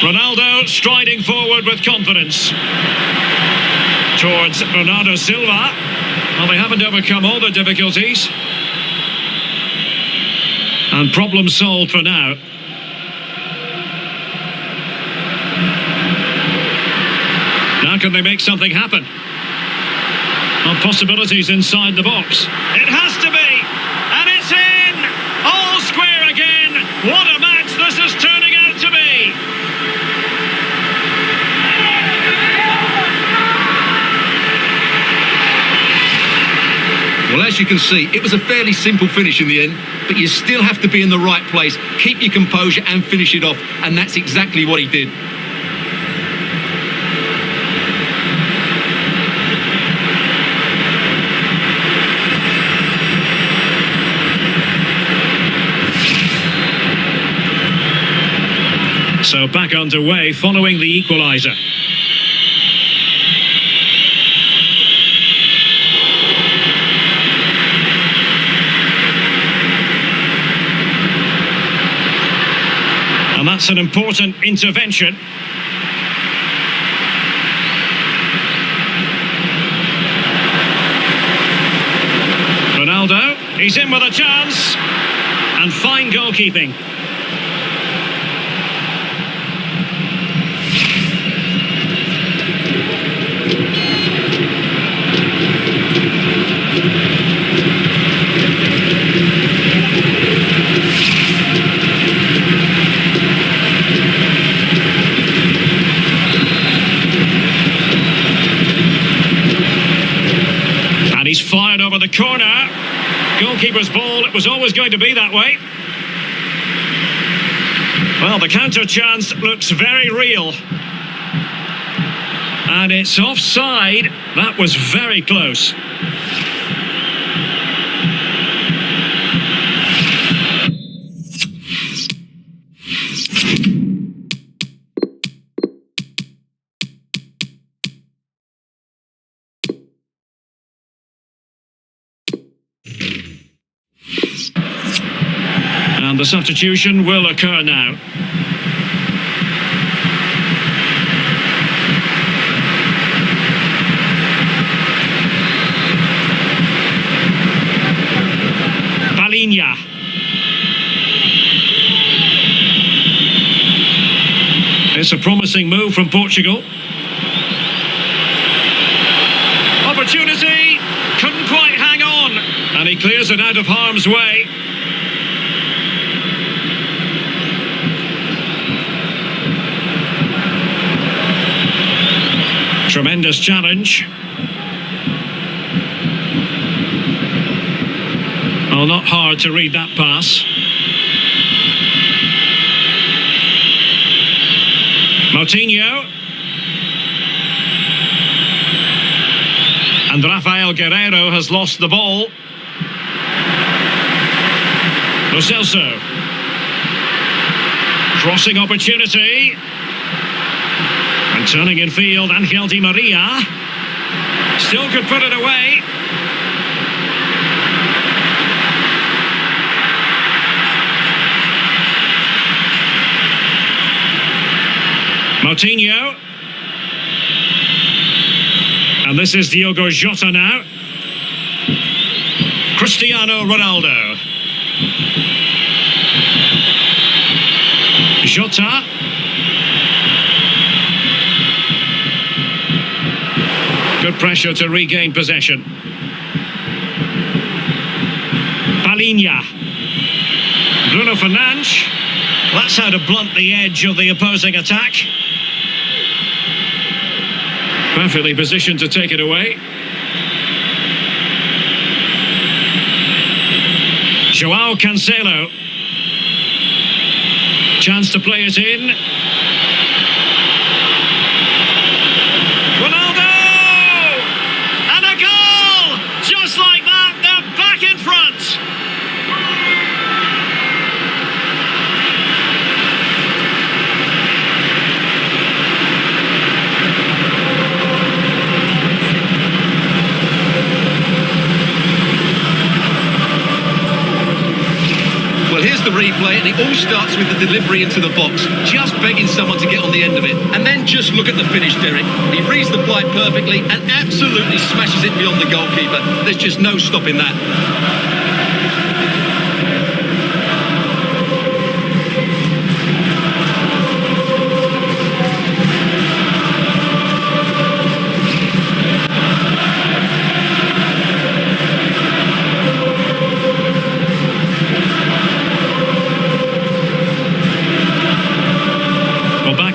Ronaldo striding forward with confidence towards Bernardo Silva. Well, they haven't overcome all the difficulties. And problem solved for now. Now can they make something happen? Well, possibilities inside the box. It has to be! And it's in! All square again! What a match this is turning out as you can see, it was a fairly simple finish in the end, but you still have to be in the right place, keep your composure and finish it off, and that's exactly what he did. So back underway following the equaliser. And that's an important intervention. Ronaldo, he's in with a chance. And fine goalkeeping. He's fired over the corner. Goalkeeper's ball, it was always going to be that way. Well, the counter chance looks very real. And it's offside. That was very close. And the substitution will occur now. Palinha. It's a promising move from Portugal. Opportunity, couldn't quite hang on, and he clears it out of harm's way. Tremendous challenge. Oh, not hard to read that pass. Moutinho. And Rafael Guerreiro has lost the ball. Lo Celso. Crossing opportunity. And turning in field, Angel Di Maria. Still could put it away. Moutinho. And this is Diogo Jota now. Cristiano Ronaldo. Jota. Good pressure to regain possession. Palinha. Bruno Fernandes. That's how to blunt the edge of the opposing attack. Perfectly positioned to take it away. Joao Cancelo. Chance to play it in. Ronaldo! And a goal! Just like that, they're back in front. Well, here's the replay, and it all starts with the delivery into the box, just begging someone to get on the end of it. And then just look at the finish, Derek. He reads the flight perfectly and absolutely smashes it beyond the goalkeeper. There's just no stopping that.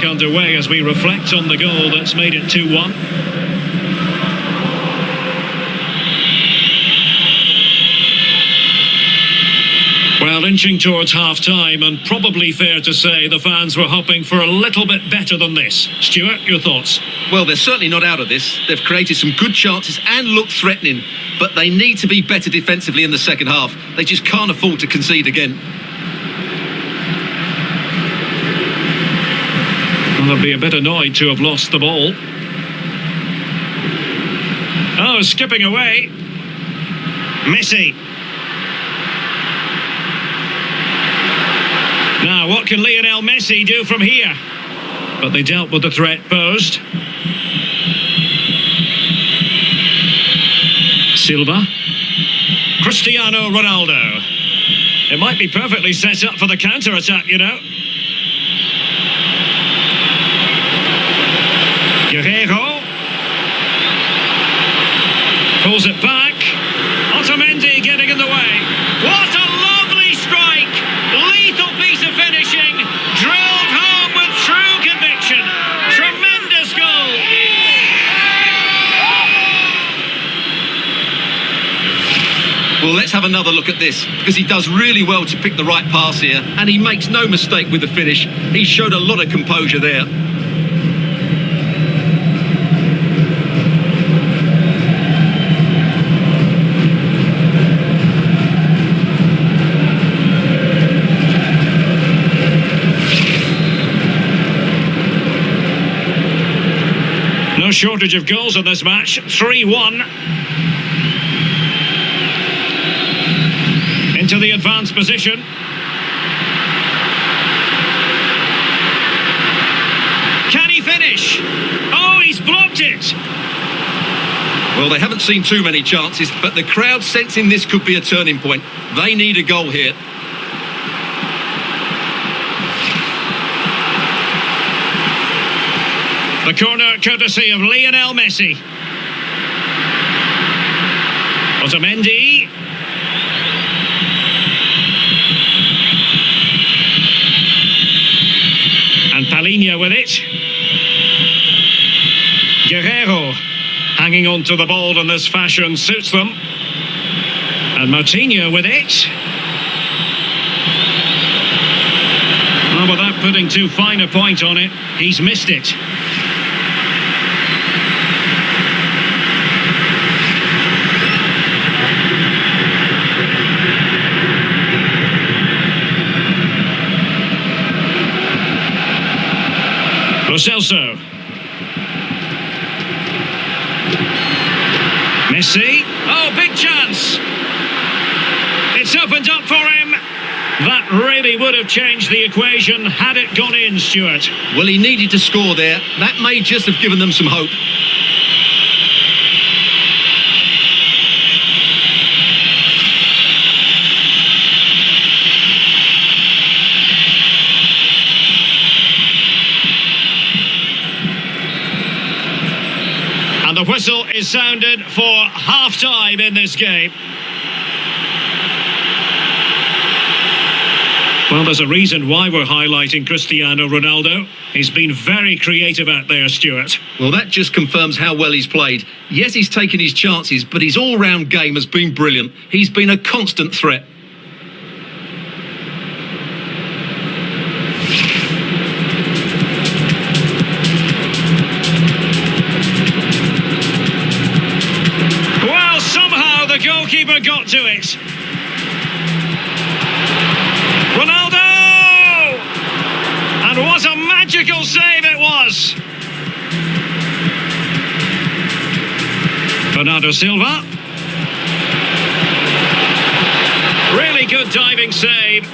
Underway as we reflect on the goal that's made it 2-1. Well, inching towards half-time, and probably fair to say the fans were hoping for a little bit better than this. Stuart, your thoughts? Well, they're certainly not out of this. They've created some good chances and looked threatening, but they need to be better defensively in the second half. They just can't afford to concede again. Well, they'll be a bit annoyed to have lost the ball. Oh, skipping away. Messi. Now, what can Lionel Messi do from here? But they dealt with the threat posed. Silva. Cristiano Ronaldo. It might be perfectly set up for the counter-attack, you know. Guerrero. Pulls it back. Otamendi getting in the way. What a lovely strike! Lethal piece of finishing. Drilled home with true conviction. Tremendous goal. Well, let's have another look at this, because he does really well to pick the right pass here, and he makes no mistake with the finish. He showed a lot of composure there. No shortage of goals in this match. 3-1. Into the advanced position. Can he finish? Oh, he's blocked it. Well, they haven't seen too many chances, but the crowd sensing this could be a turning point. They need a goal here. The corner courtesy of Lionel Messi. Otamendi. And Palinha with it. Guerrero hanging on to the ball in this fashion suits them. And Moutinho with it. Well, without putting too fine a point on it, he's missed it. Lo Celso. Messi. Oh, big chance. It's opened up for him. That really would have changed the equation had it gone in, Stuart. Well, he needed to score there. That may just have given them some hope. And the whistle is sounded for half-time in this game. Well, there's a reason why we're highlighting Cristiano Ronaldo. He's been very creative out there, Stuart. Well, that just confirms how well he's played. Yes, he's taken his chances, but his all-round game has been brilliant. He's been a constant threat. Well, somehow the goalkeeper got to it. Ronaldo! And what a magical save it was! Bernardo Silva. Really good diving save.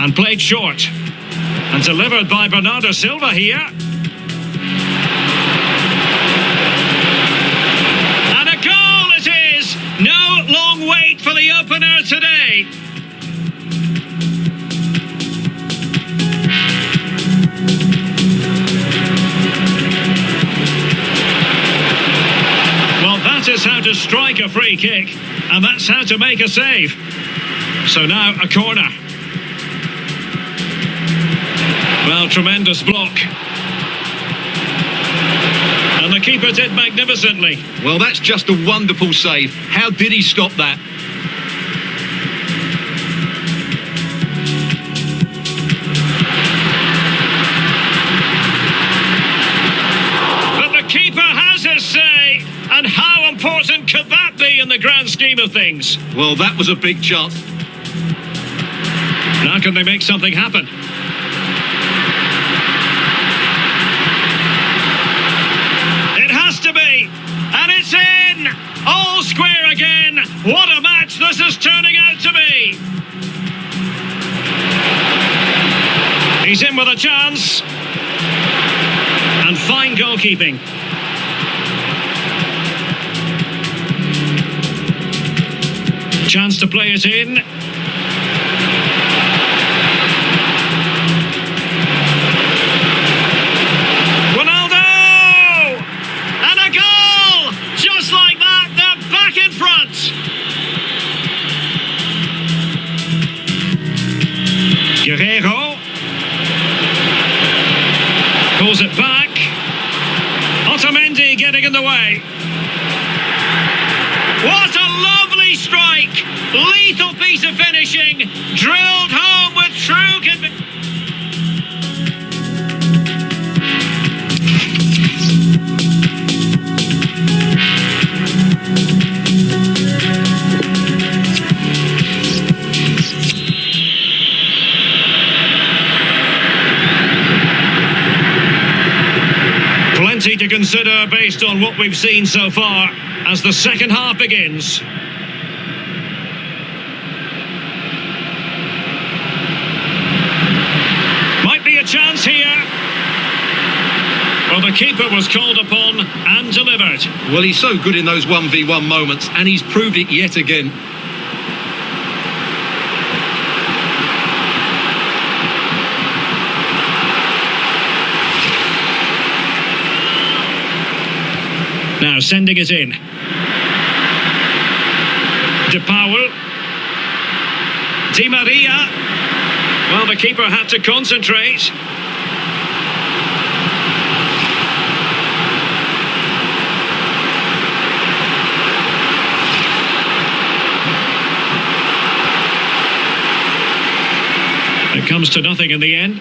And played short. And delivered by Bernardo Silva here. And a goal it is! No long wait for the opener today. Well, that is how to strike a free kick, and that's how to make a save. So now a corner. Well, tremendous block. And the the keeper did magnificently. Well, that's just a wonderful save. How did he stop that? But the keeper has his say. And how important could that be in the grand scheme of things? Well, that was a big chance. Now can they make something happen? It has to be. And it's in! All square again. What a match this is turning out to be. He's in with a chance. And fine goalkeeping. Chance to play it in. Ronaldo! And a goal! Just like that, they're back in front. Guerrero. Pulls it back. Otamendi getting in the way. What a lovely strike! Lethal piece of finishing, drilled home with true conviction. Plenty to consider based on what we've seen so far as the second half begins. Might be a chance here. Well, the keeper was called upon and delivered. Well, he's so good in those 1v1 moments, and he's proved it yet again. Now sending it in. De Paul. Di Maria. Well, the keeper had to concentrate. It comes to nothing in the end.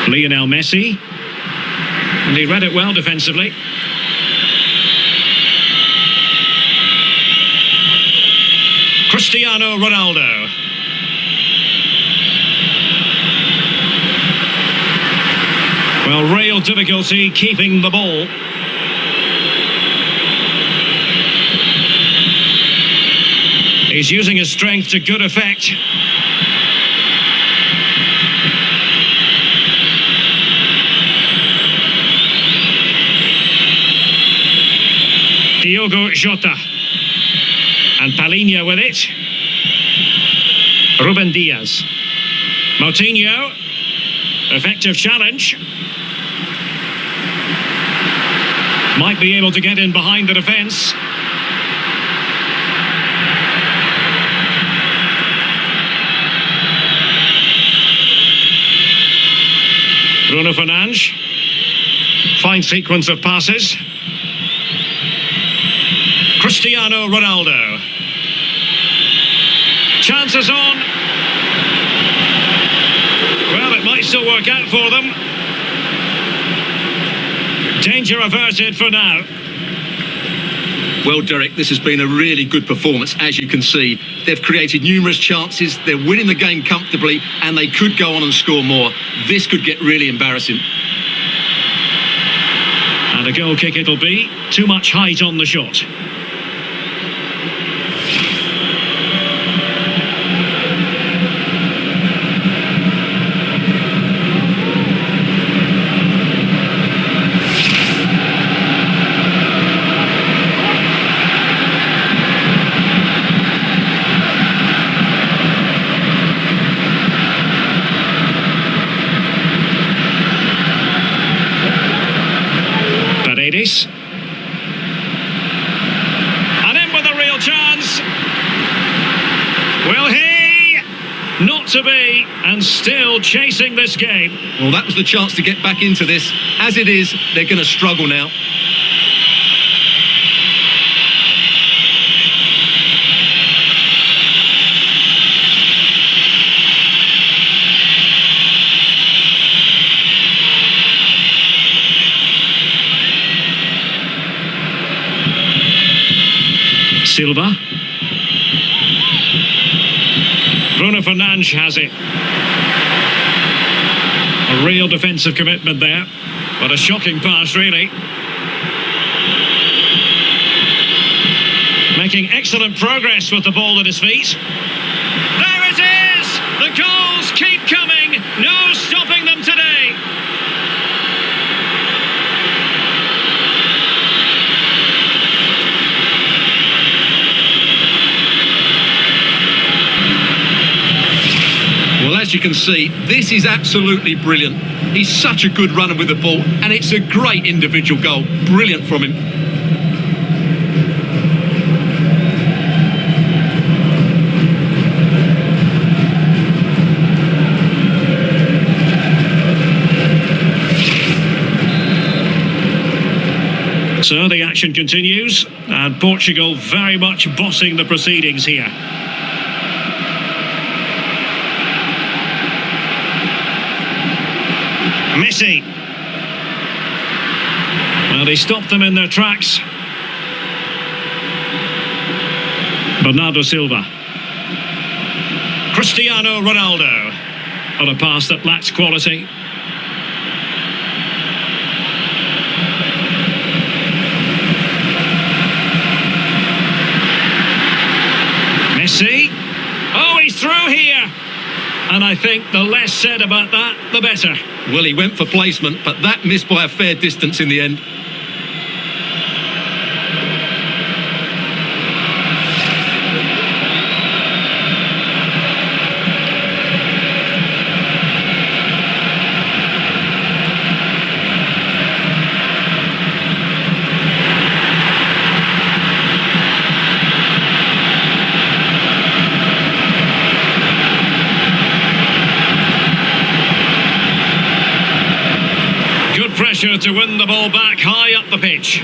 Lionel Messi. And he read it well defensively. Cristiano Ronaldo. Well, real difficulty keeping the ball. He's using his strength to good effect. Diogo Jota. And Palhinha with it. Ruben Diaz. Moutinho. Effective challenge. Might be able to get in behind the defence. Bruno Fernandes. Fine sequence of passes. Cristiano Ronaldo. Chances on. Well, it might still work out for them. Danger averted for now. Well, Derek, this has been a really good performance, as you can see. They've created numerous chances, they're winning the game comfortably, and they could go on and score more. This could get really embarrassing. And a goal kick it'll be. Too much height on the shot. got to be, and still chasing this game. Well, that was the chance to get back into this. As it is, they're going to struggle now. Silva. Bruno Fernandes has it. A real defensive commitment there, but a shocking pass, really. Making excellent progress with the ball at his feet. There it is! The goals keep coming. No stopping them today. Well, as you can see, this is absolutely brilliant. He's such a good runner with the ball, and it's a great individual goal. Brilliant from him. So the action continues, and Portugal very much bossing the proceedings here. Messi. Well, they stopped them in their tracks. Bernardo Silva. Cristiano Ronaldo. On a pass that lacks quality. Messi. Oh, he's through here. And I think the less said about that, the better. Well, he went for placement, but that missed by a fair distance in the end. Pressure to win the ball back high up the pitch.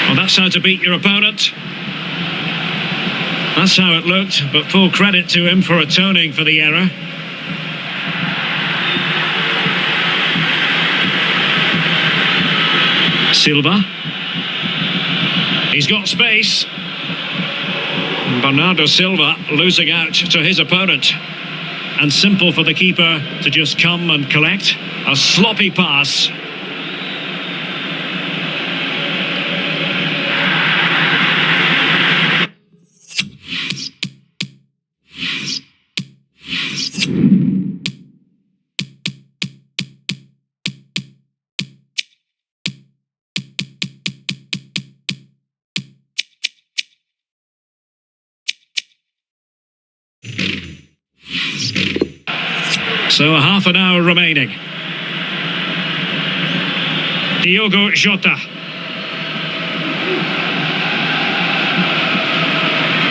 Well, that's how to beat your opponent. That's how it looked, but full credit to him for atoning for the error. Silva. He's got space. Bernardo Silva losing out to his opponent. And simple for the keeper to just come and collect. A sloppy pass. So a half an hour remaining. Diogo Jota.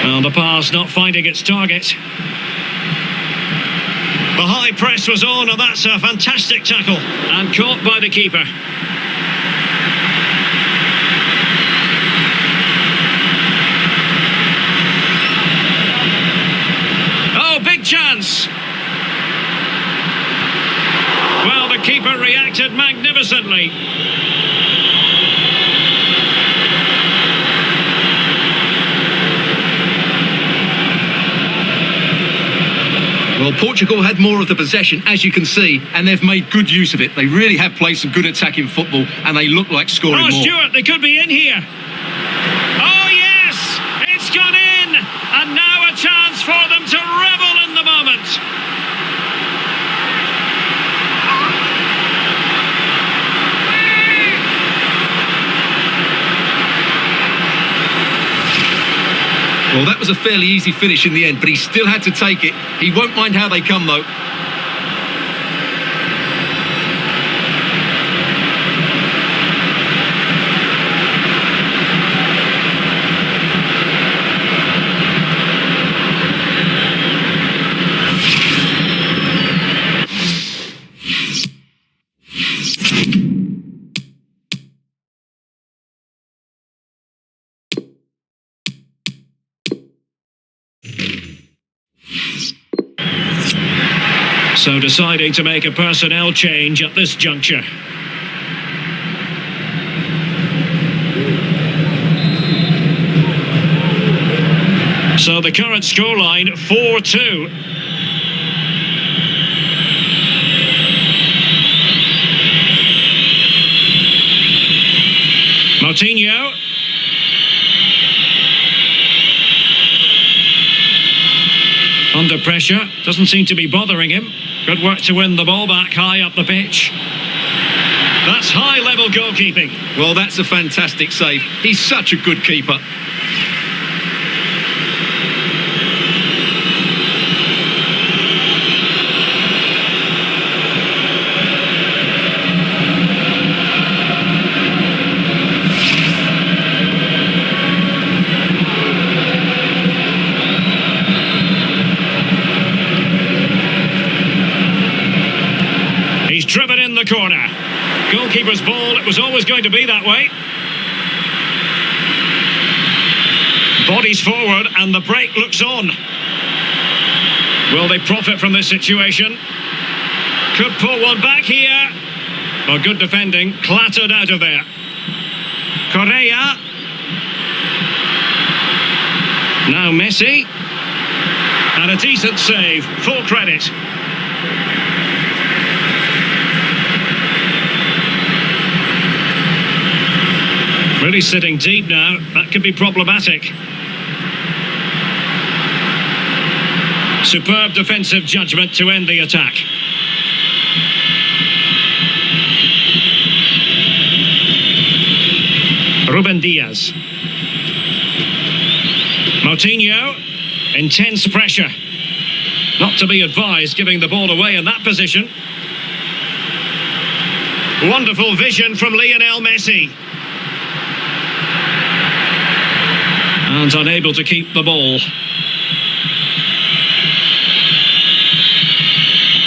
Well, the pass not finding its target. The high press was on, and that's a fantastic tackle. And caught by the keeper. Oh, big chance. Well, the keeper reacted magnificently. Well, Portugal had more of the possession, as you can see, and they've made good use of it. They really have played some good attacking football, and they look like scoring more. Stuart, they could be in here. Oh, yes! It's gone in! And now a chance for them to revel in the moment. Well, that was a fairly easy finish in the end, but he still had to take it. He won't mind how they come, though. So deciding to make a personnel change at this juncture. So the current scoreline 4-2. Moutinho. Under pressure, doesn't seem to be bothering him. Good work to win the ball back high up the pitch. That's high-level goalkeeping. Well, that's a fantastic save. He's such a good keeper. Driven in the corner. Goalkeeper's ball, it was always going to be that way. Bodies forward and the break looks on. Will they profit from this situation? Could pull one back here. Well, good defending, clattered out of there. Correa. Now Messi. And a decent save, full credit. Really sitting deep now, that could be problematic. Superb defensive judgment to end the attack. Ruben Diaz. Moutinho, intense pressure. Not to be advised giving the ball away in that position. Wonderful vision from Lionel Messi. And unable to keep the ball.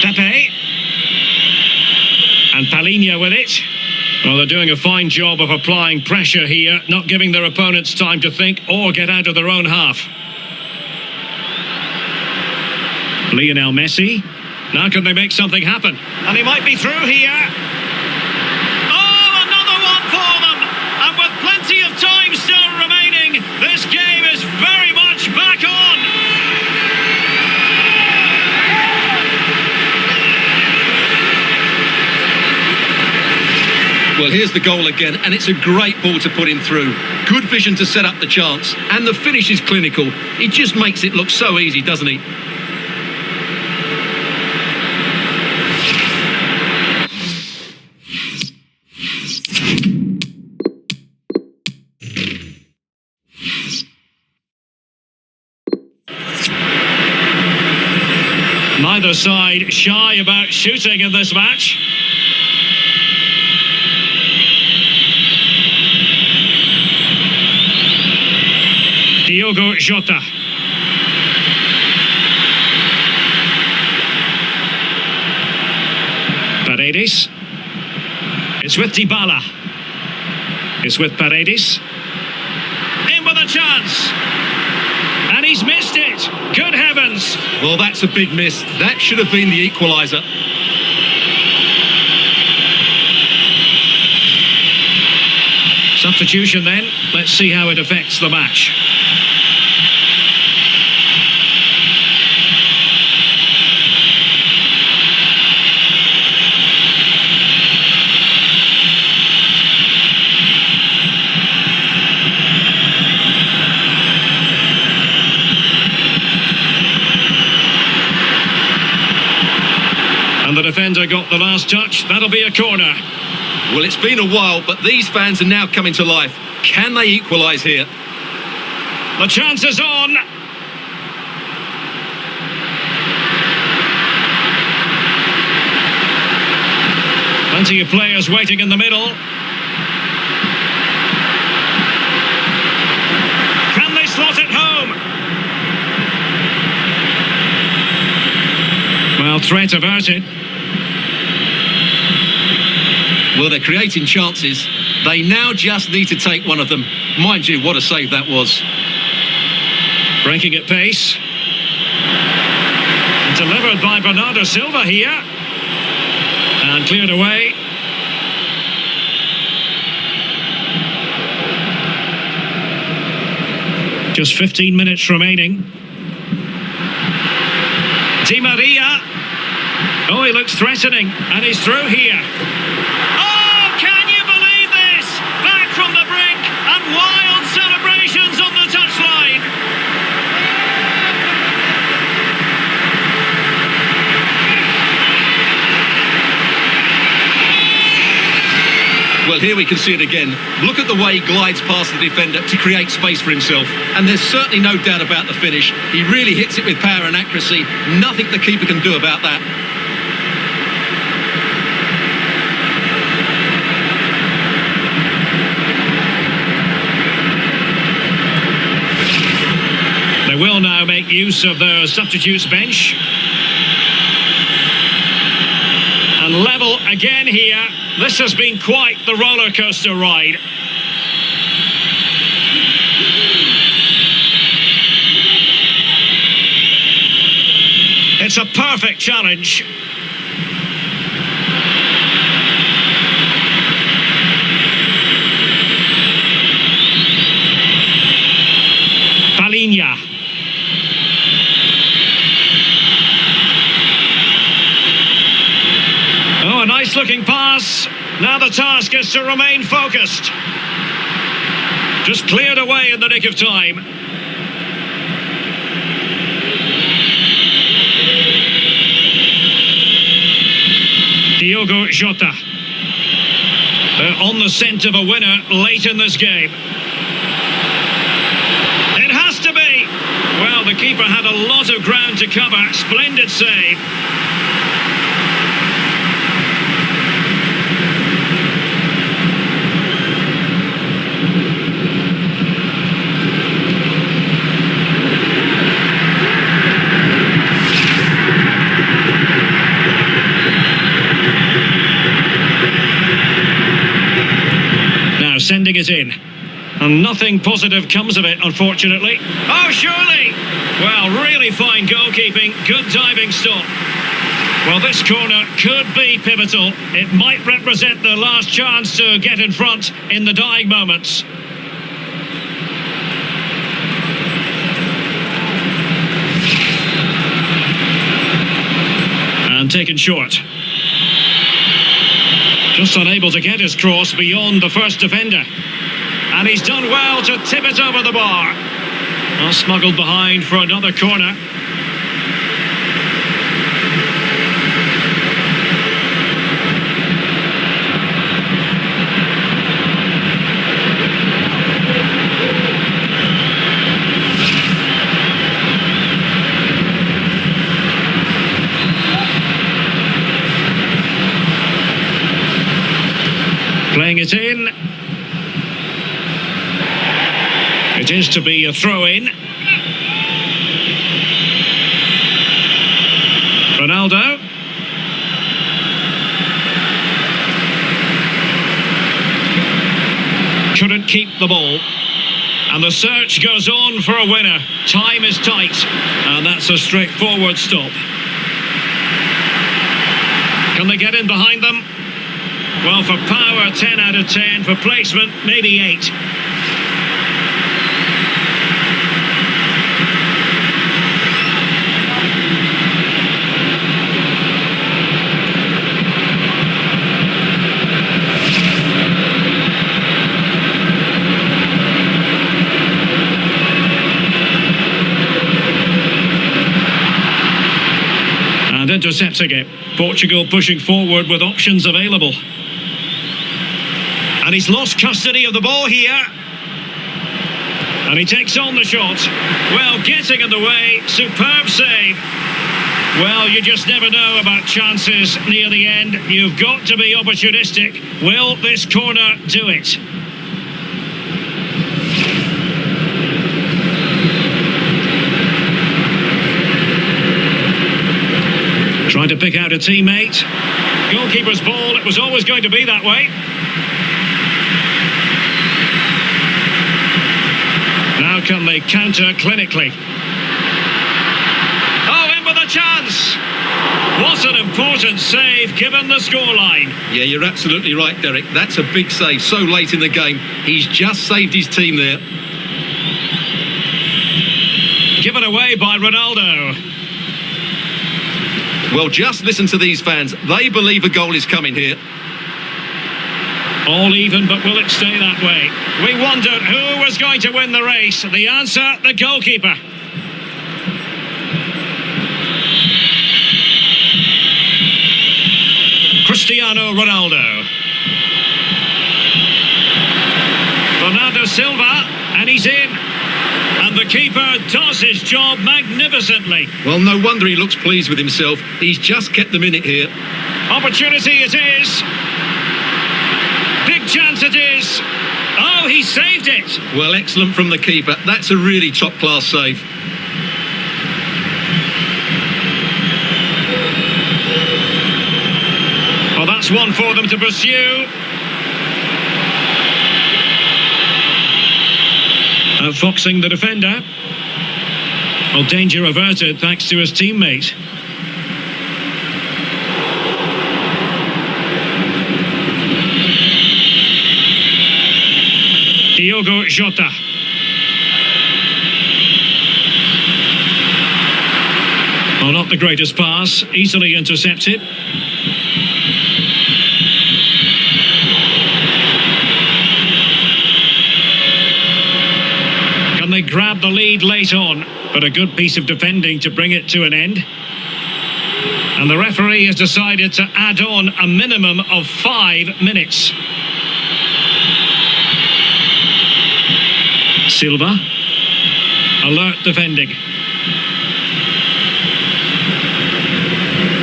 Pepe. And Palinha with it. Well, they're doing a fine job of applying pressure here, not giving their opponents time to think or get out of their own half. Lionel Messi. Now can they make something happen? And he might be through here. Oh, another one for them! And with plenty of time still remaining, this game is very much back on. Well, here's the goal again, and it's a great ball to put him through. Good vision to set up the chance, and the finish is clinical. He just makes it look so easy, doesn't he? Neither side shy about shooting in this match. Diogo Jota. Paredes. It's with Dybala. It's with Paredes. In with a chance. And he's missed it. Good heavens. Well, that's a big miss. That should have been the equaliser. Substitution then. Let's see how it affects the match. And the defender got the last touch. That'll be a corner. Well, it's been a while, but these fans are now coming to life. Can they equalise here? The chance is on. Plenty of players waiting in the middle. Can they slot it home? Well, threat averted. Well, they're creating chances. They now just need to take one of them. Mind you, what a save that was. Breaking at pace. Delivered. covered by Bernardo Silva here. And cleared away. Just 15 minutes remaining. Di Maria. Oh, he looks threatening. And he's through here. Oh, can you believe this? Back from the brink and wild celebrations on the touchline. Well, here we can see it again. Look at the way he glides past the defender to create space for himself. And there's certainly no doubt about the finish. He really hits it with power and accuracy. Nothing the keeper can do about that. They will now make use of their substitutes bench. And level again here. This has been quite the roller coaster ride. It's a perfect challenge. Palinha. Oh, a nice looking pass. Now the task is to remain focused. Just cleared away in the nick of time. Diogo Jota. They're on the scent of a winner late in this game. It has to be. Well, the keeper had a lot of ground to cover. Splendid save. Sending it in. And nothing positive comes of it, unfortunately. Oh, surely! Well, really fine goalkeeping. Good diving stop. Well, this corner could be pivotal. It might represent the last chance to get in front in the dying moments. And taken short. Just unable to get his cross beyond the first defender. And he's done well to tip it over the bar. Well, smuggled behind for another corner. Playing it in. It is to be a throw-in. Ronaldo. Couldn't keep the ball. And the search goes on for a winner. Time is tight. And that's a straightforward stop. Can they get in behind them? Well, for power, 10 out of 10. For placement, maybe 8. And intercepting it. Portugal pushing forward with options available. And he's lost custody of the ball here. And he takes on the shot. Well, getting in the way. Superb save. Well, you just never know about chances near the end. You've got to be opportunistic. Will this corner do it? Trying to pick out a teammate. Goalkeeper's ball. It was always going to be that way. Now can they counter clinically? Oh, in with a chance! What an important save given the scoreline. Yeah, you're absolutely right, Derek. That's a big save so late in the game. He's just saved his team there. Given away by Ronaldo. Well, just listen to these fans. They believe a goal is coming here. All even, but will it stay that way? We wondered who was going to win the race. The answer, the goalkeeper. Cristiano Ronaldo. Bernardo Silva, and he's in. And the keeper does his job magnificently. Well, no wonder he looks pleased with himself. He's just kept them in it here. Opportunity it is. Big chance it is. Oh, he saved it. Well, excellent from the keeper. That's a really top-class save. Well, that's one for them to pursue. Outfoxing the defender. Well, danger averted thanks to his teammate. Diogo Jota. Well, not the greatest pass, easily intercepted. Can they grab the lead late on? But a good piece of defending to bring it to an end. And the referee has decided to add on a minimum of 5 minutes. Silva. Alert defending.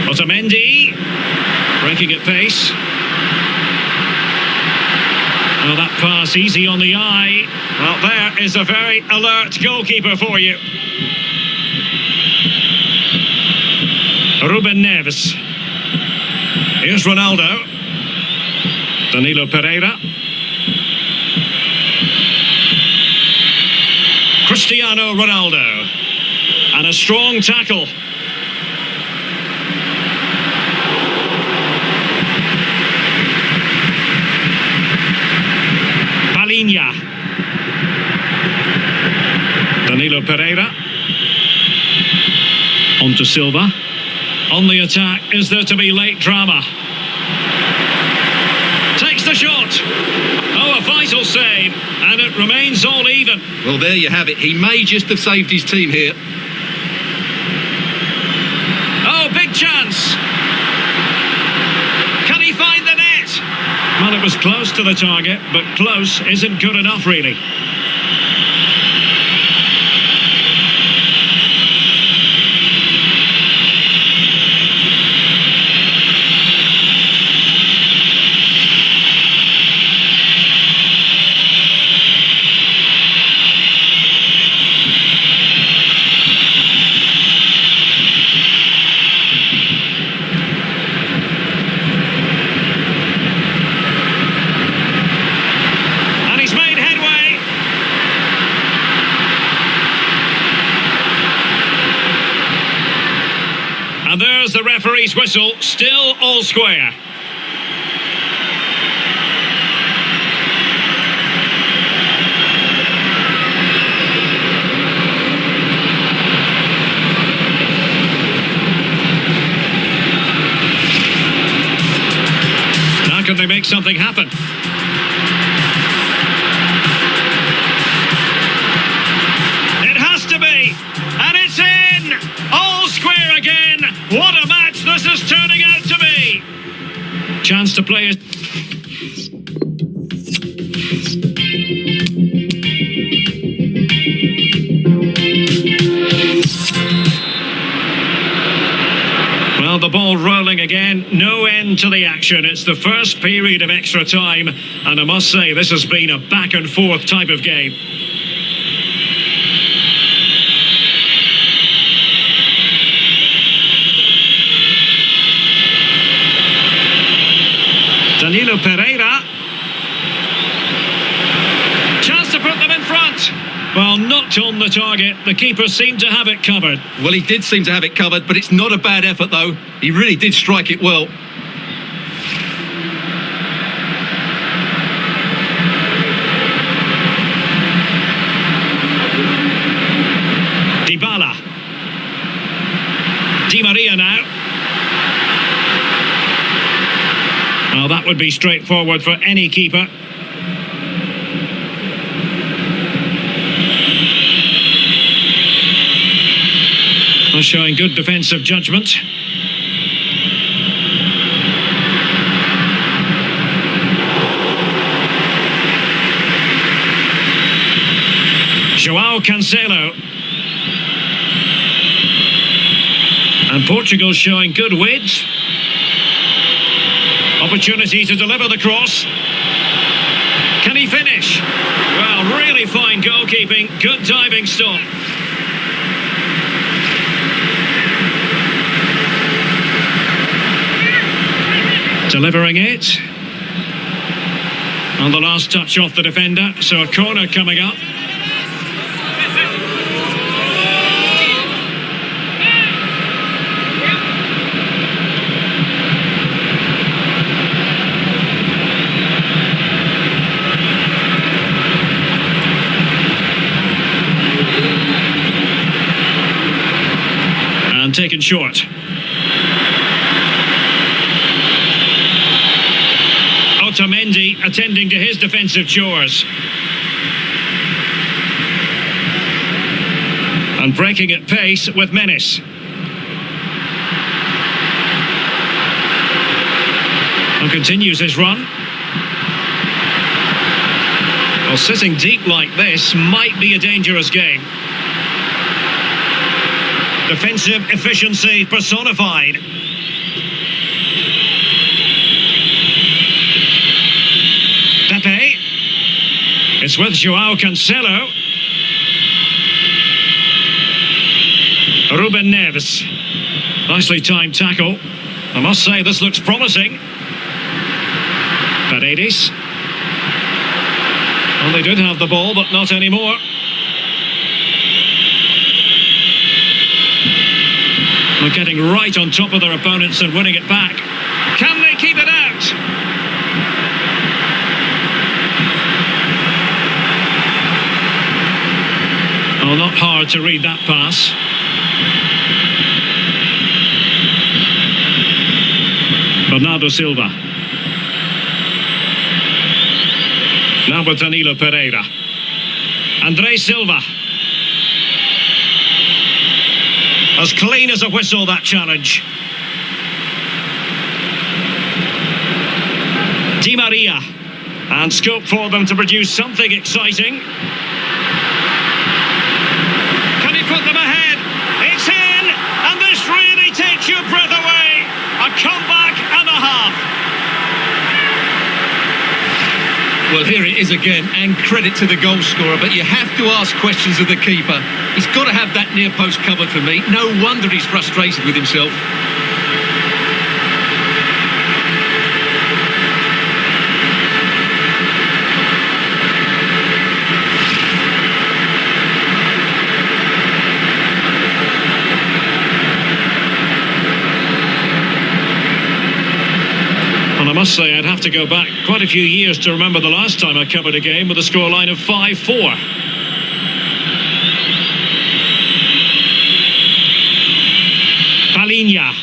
Otamendi. Breaking at pace. Oh, that pass easy on the eye. Well, there is a very alert goalkeeper for you. Ruben Neves. Here's Ronaldo. Danilo Pereira. Cristiano Ronaldo. And a strong tackle. Palinha. Danilo Pereira. On to Silva. On the attack, is there to be late drama? Takes the shot. Oh, a vital save. And it remains all even. Well, there you have it. He may just have saved his team here. Oh, big chance. Can he find the net? Well, it was close to the target, but close isn't good enough, really. And there's the referee's whistle, still all square. Now can they make something happen? It has to be, and it's in! All square again! What a match this is turning out to be! Chance to play it. Well, the ball rolling again, no end to the action. It's the first period of extra time, and I must say this has been a back and forth type of game. Danilo Pereira. Chance to put them in front. Well, not right on the target. The keeper seemed to have it covered. Well, he did seem to have it covered, but it's not a bad effort, though. He really did strike it well. Dybala. Di Maria now. Well, that would be straightforward for any keeper. Well, showing good defensive judgment. João Cancelo. And Portugal showing good width. Opportunity to deliver the cross. Can he finish? Well, really fine goalkeeping. Good diving stop. Delivering it. On the last touch off the defender. So a corner coming up. And taken short. Otamendi attending to his defensive chores. And breaking at pace with menace. And continues his run. Well, sitting deep like this might be a dangerous game. Defensive efficiency personified. Pepe. It's with João Cancelo. Ruben Neves. Nicely timed tackle. I must say this looks promising. Paredes. Well, they did have the ball, but not anymore. They're getting right on top of their opponents and winning it back. Can they keep it out? Oh, not hard to read that pass. Bernardo Silva. Now with Danilo Pereira. Andre Silva. As clean as a whistle, that challenge. Di Maria. And scope for them to produce something exciting. Can he put them ahead? It's in! And this really takes your breath away. A comeback and a half. Well, here it is again, and credit to the goal scorer, but you have to ask questions of the keeper. He's got to have that near post covered for me. No wonder he's frustrated with himself. And I must say, I'd have to go back quite a few years to remember the last time I covered a game with a scoreline of 5-4. Palinha.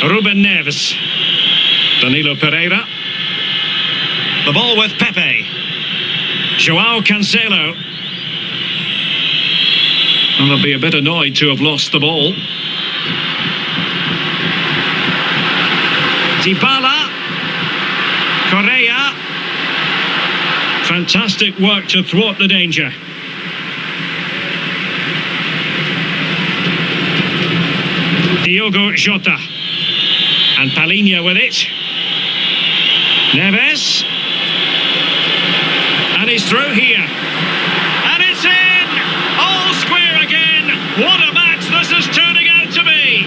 Ruben Neves. Danilo Pereira. The ball with Pepe. João Cancelo. And they'll be a bit annoyed to have lost the ball. Dybala. Correa. Fantastic work to thwart the danger. Diogo Jota. And Palinha with it. Neves. And he's through here. And it's in! All square again. What a match this is turning out to be.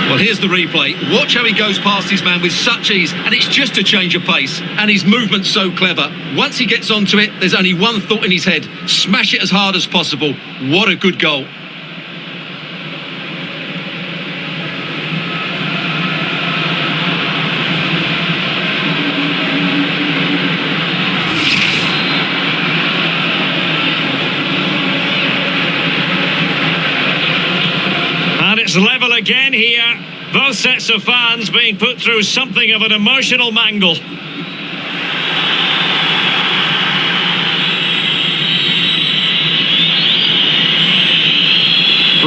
Well, Well, here's the replay. Watch how he goes past his man with such ease, and it's just a change of pace. And his movement's so clever. Once he gets onto it, there's only one thought in his head: smash it as hard as possible. What a good goal. It's level again here. Both sets of fans being put through something of an emotional mangle.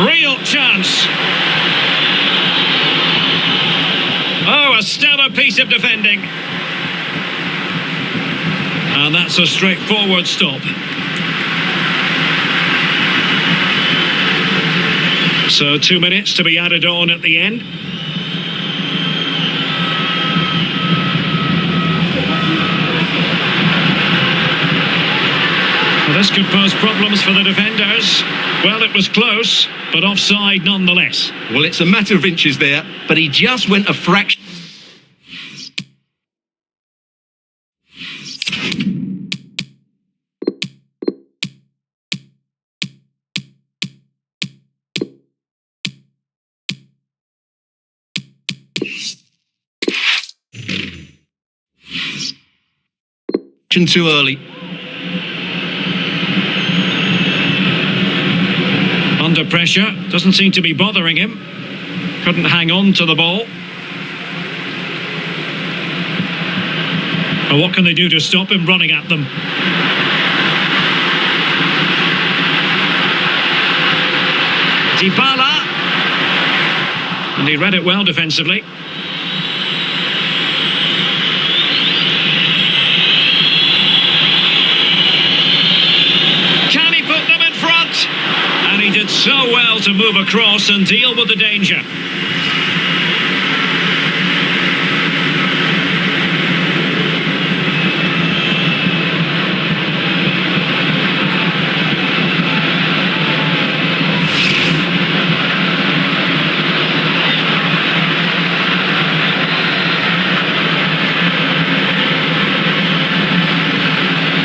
Real chance. Oh, a stellar piece of defending. And that's a straightforward stop. So 2 minutes to be added on at the end. Well, this could pose problems for the defenders. Well, it was close, but offside nonetheless. Well, it's a matter of inches there, but he just went a fraction. Too early. Under pressure, doesn't seem to be bothering him. Couldn't hang on to the ball. Well, what can they do to stop him running at them? Dybala. And he read it well defensively. And he did so well to move across and deal with the danger.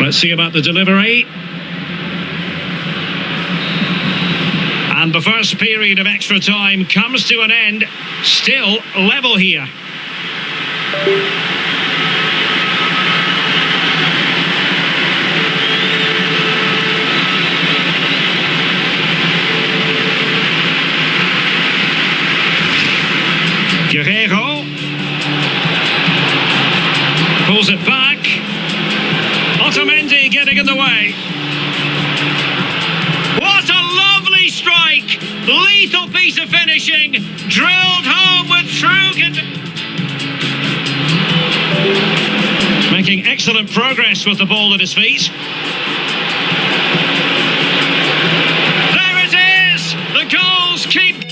Let's see about the delivery. And the first period of extra time comes to an end. Still level here. Guerrero pulls it back. Otamendi getting in the way. What a lovely strike! Lethal piece of finishing, drilled home with true making excellent progress with the ball at his feet. There it is! The goals keep...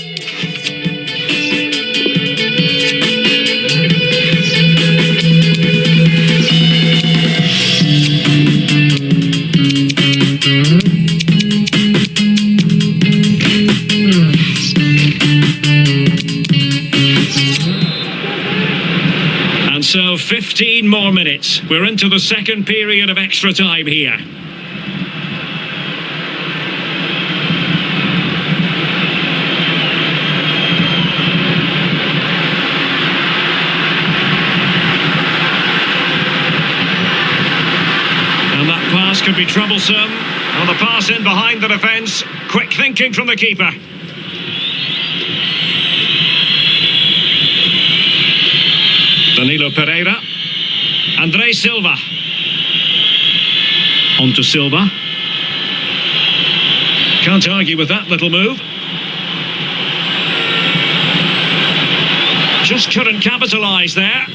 So 15 more minutes. We're into the second period of extra time here. And that pass could be troublesome. And the pass in behind the defence. Quick thinking from the keeper. Danilo Pereira. Andre Silva. On to Silva. Can't argue with that little move. Just couldn't capitalise there.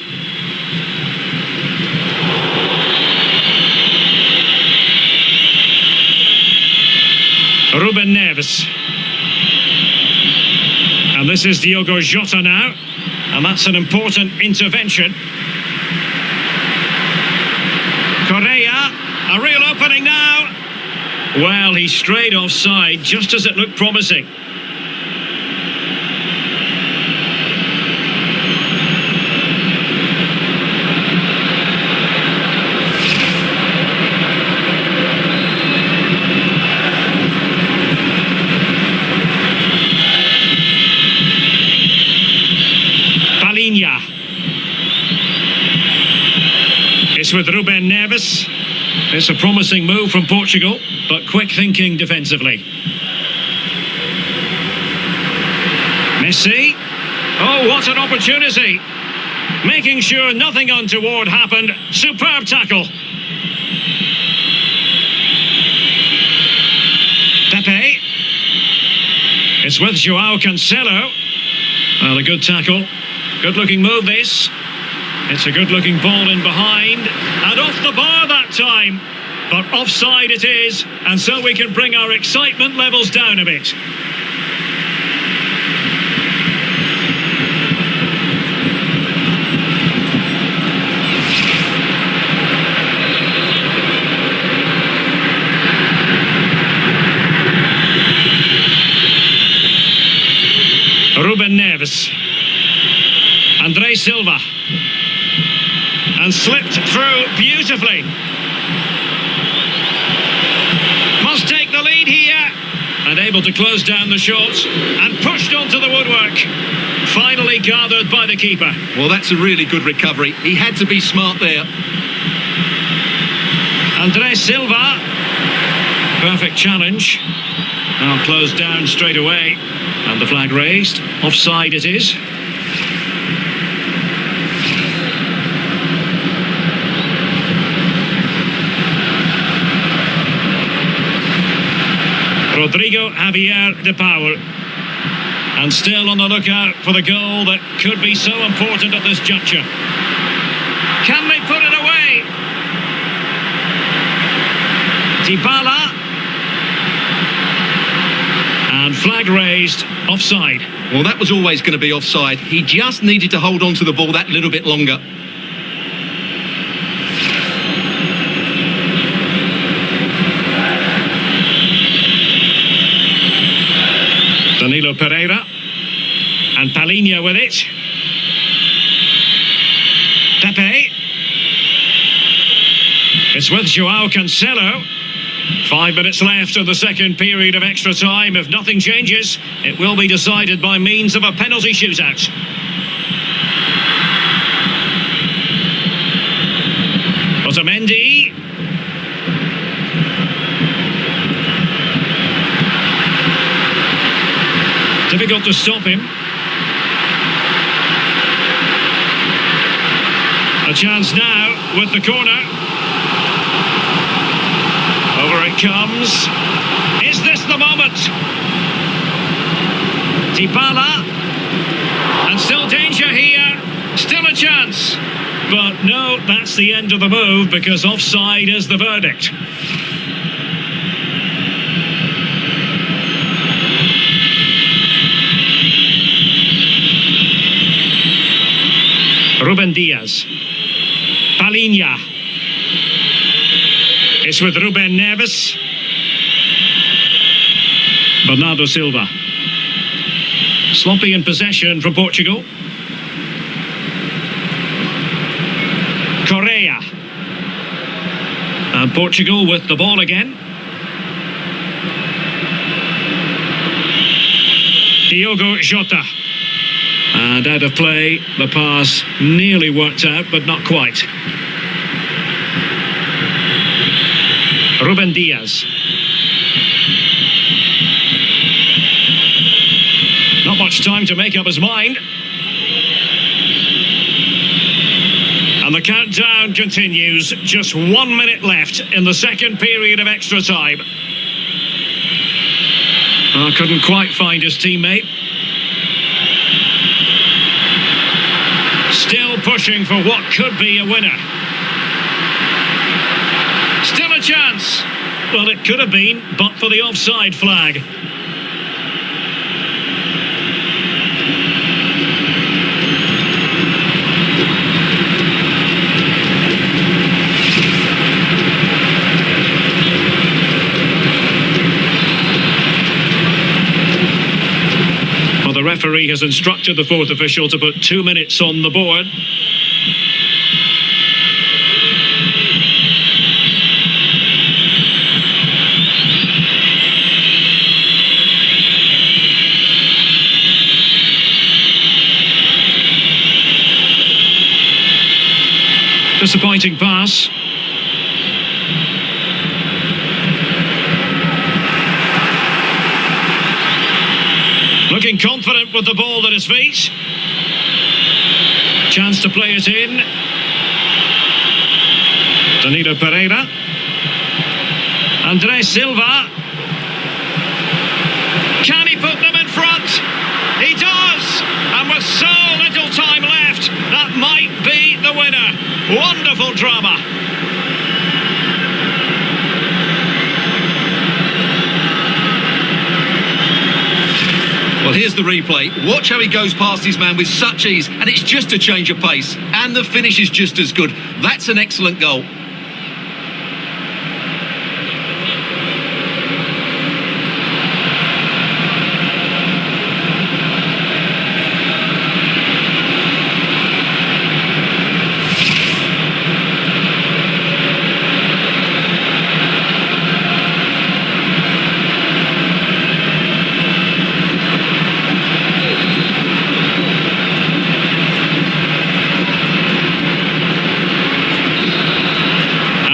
Ruben Neves. And this is Diogo Jota now. And that's an important intervention. Correa, a real opening now. Well, he strayed offside just as it looked promising. It's with Ruben Neves. It's a promising move from Portugal, but quick thinking defensively. Messi. Oh, what an opportunity. Making sure nothing untoward happened. Superb tackle. Pepe. It's with Joao Cancelo. Well, a good tackle. Good looking move this. It's a good looking ball in behind. And off the bar that time. But offside it is. And so we can bring our excitement levels down a bit. Ruben Neves. Andre Silva. And slipped through beautifully. Must take the lead here. And able to close down the shots. And pushed onto the woodwork. Finally gathered by the keeper. Well, that's a really good recovery. He had to be smart there. Andre Silva. Perfect challenge. Now closed down straight away. And the flag raised. Offside it is. Rodrigo Javier de Paul. And still on the lookout for the goal that could be so important at this juncture. Can they put it away? Dybala. And flag raised, offside. Well, that was always going to be offside. He just needed to hold on to the ball that little bit longer. Danilo Pereira. And Palinha with it. Pepe. It's with Joao Cancelo. 5 minutes left in the second period of extra time. If nothing changes, it will be decided by means of a penalty shootout. Otamendi. Difficult to stop him. A chance now with the corner. Over it comes. Is this the moment? Dybala. And still danger here. Still a chance. But no, that's the end of the move because offside is the verdict. Ruben Diaz. Palinha. It's with Ruben Neves. Bernardo Silva. Sloppy in possession from Portugal. Correa. And Portugal with the ball again. Diogo Jota. And out of play, the pass nearly worked out, but not quite. Ruben Diaz. Not much time to make up his mind. And the countdown continues. Just 1 minute left in the second period of extra time. Oh, couldn't quite find his teammate. Still pushing for what could be a winner. Still a chance. Well, it could have been, but for the offside flag. Well, the referee has instructed the fourth official to put 2 minutes on the board. Disappointing pass. Looking confident with the ball at his feet. Chance to play it in. Danilo Pereira. Andres Silva. Can he put them in front? He does! And with so little time left, that might be the winner. Wonderful drama. Well, here's the replay. Watch how he goes past his man with such ease, and it's just a change of pace. And the finish is just as good. That's an excellent goal.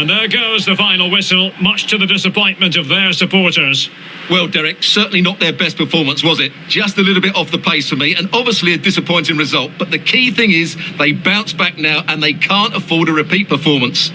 There goes the final whistle, much to the disappointment of their supporters. Well, Derek, certainly not their best performance, was it? Just a little bit off the pace for me, and obviously a disappointing result. But the key thing is they bounce back now, and they can't afford a repeat performance.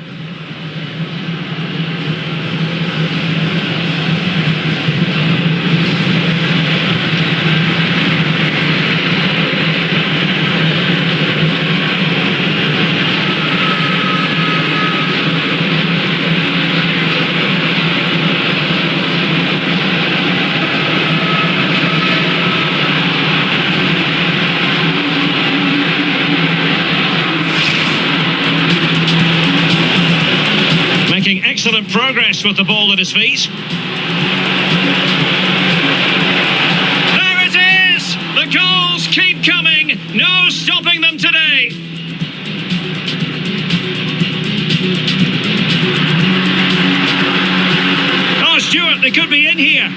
Excellent progress with the ball at his feet. There it is! The goals keep coming. No stopping them today. Oh, Stuart, they could be in here.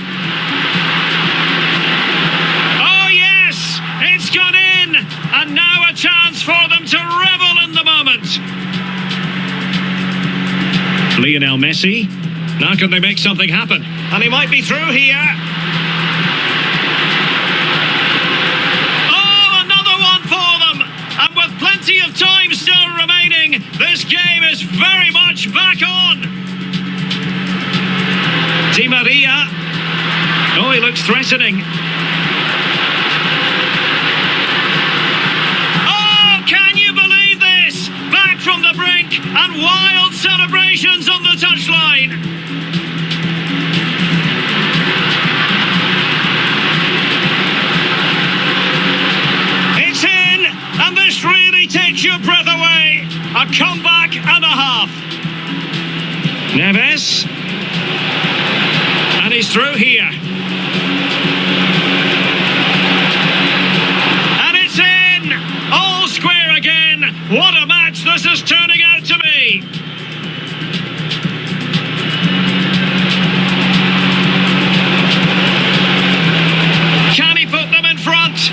Oh, yes! It's gone in! And now a chance for them to revel in the moment. Lionel Messi. Now can they make something happen? And he might be through here. Oh, another one for them. And with plenty of time still remaining, this game is very much back on. Di Maria. Oh, he looks threatening. Oh, can you believe this? Back from the brink and wild celebrations on the touchline. It's in, and this really takes your breath away. A comeback and a half. Neves. And he's through here. And it's in. All square again. What a match this is turning out to be. Can he put them in front?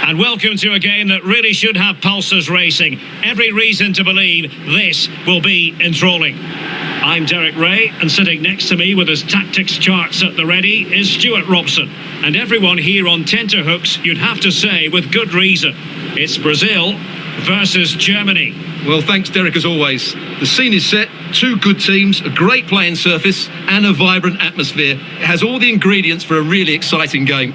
And welcome to a game that really should have pulses racing. Every reason to believe this will be enthralling. I'm Derek Ray, and sitting next to me with his tactics charts at the ready is Stuart Robson. And everyone here on tenterhooks, you'd have to say with good reason. It's Brazil versus Germany. Well, thanks, Derek, as always. The scene is set, two good teams, a great playing surface and a vibrant atmosphere. It has all the ingredients for a really exciting game.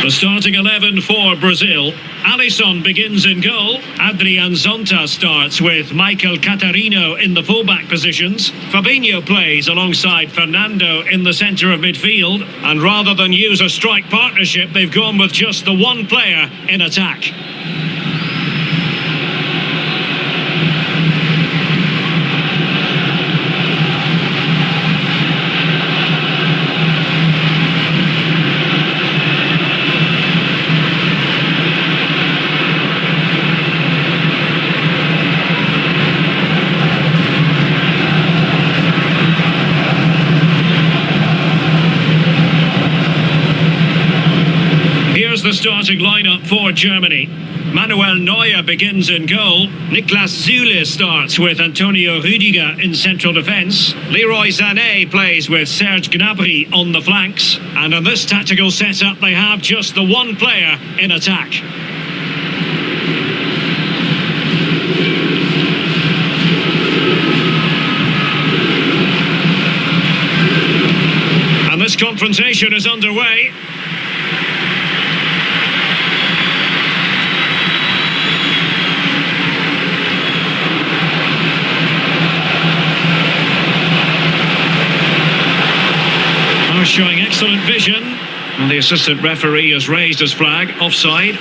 The starting 11 for Brazil. Alisson begins in goal. Adrian Zonta starts with Michael Catarino in the fullback positions. Fabinho plays alongside Fernando in the centre of midfield. And rather than use a strike partnership, they've gone with just the one player in attack. The starting lineup for Germany. Manuel Neuer begins in goal. Niklas Süle starts with Antonio Rüdiger in central defence. Leroy Sané plays with Serge Gnabry on the flanks. And in this tactical setup, they have just the one player in attack. And this confrontation is underway. Showing excellent vision, and the assistant referee has raised his flag, offside.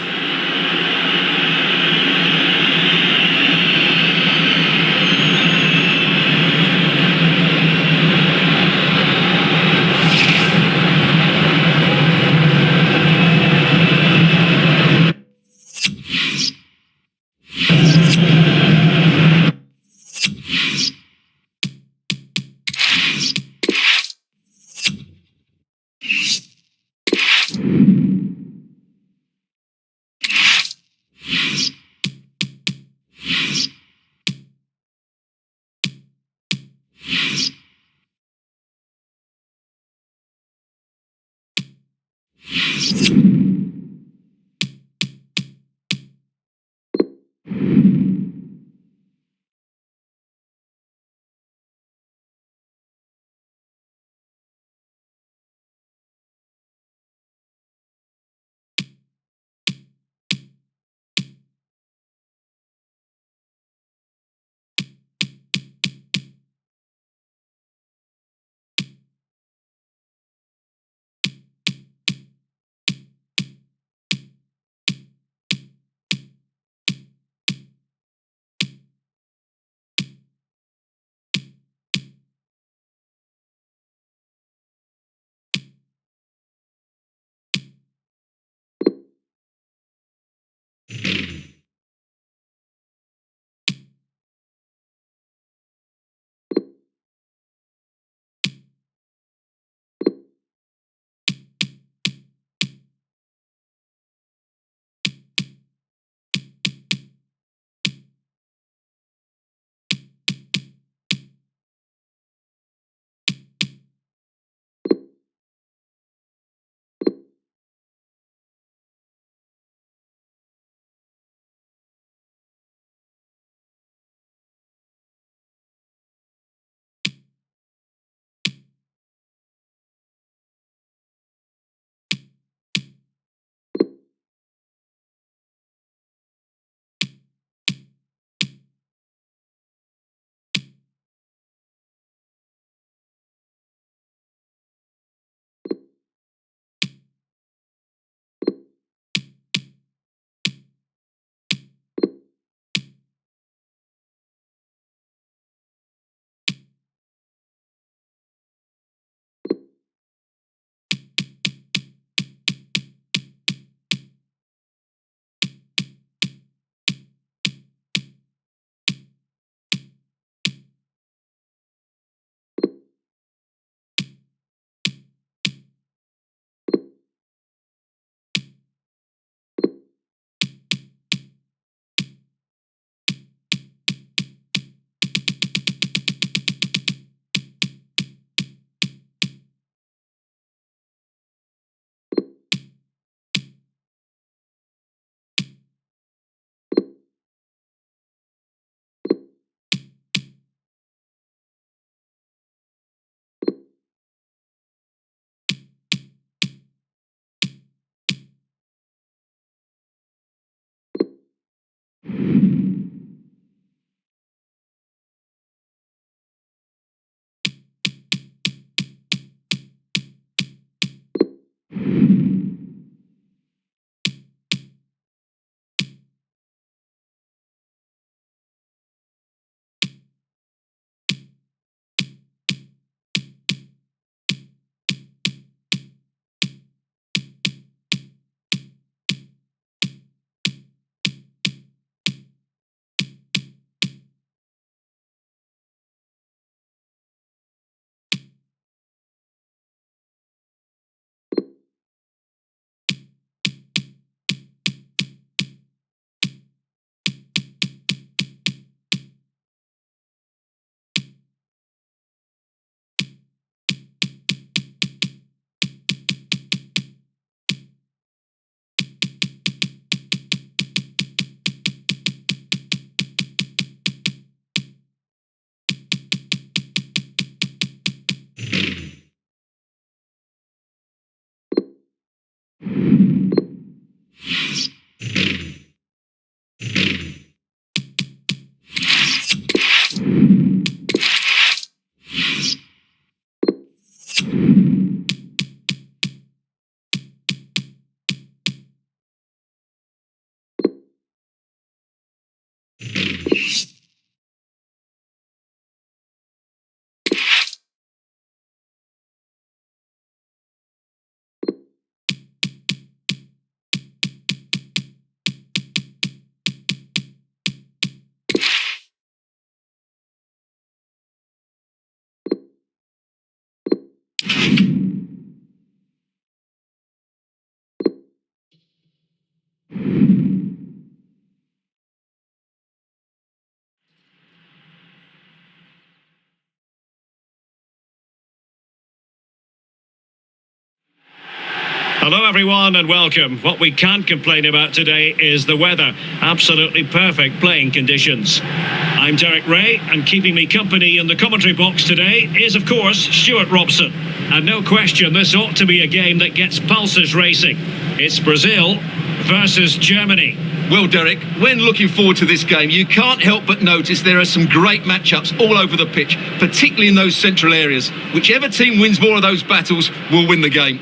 Hello everyone and welcome. What we can't complain about today is the weather. Absolutely perfect playing conditions. I'm Derek Ray, and keeping me company in the commentary box today is of course Stuart Robson. And no question, this ought to be a game that gets pulses racing. It's Brazil versus Germany. Well, Derek, when looking forward to this game, you can't help but notice there are some great matchups all over the pitch, particularly in those central areas. Whichever team wins more of those battles will win the game.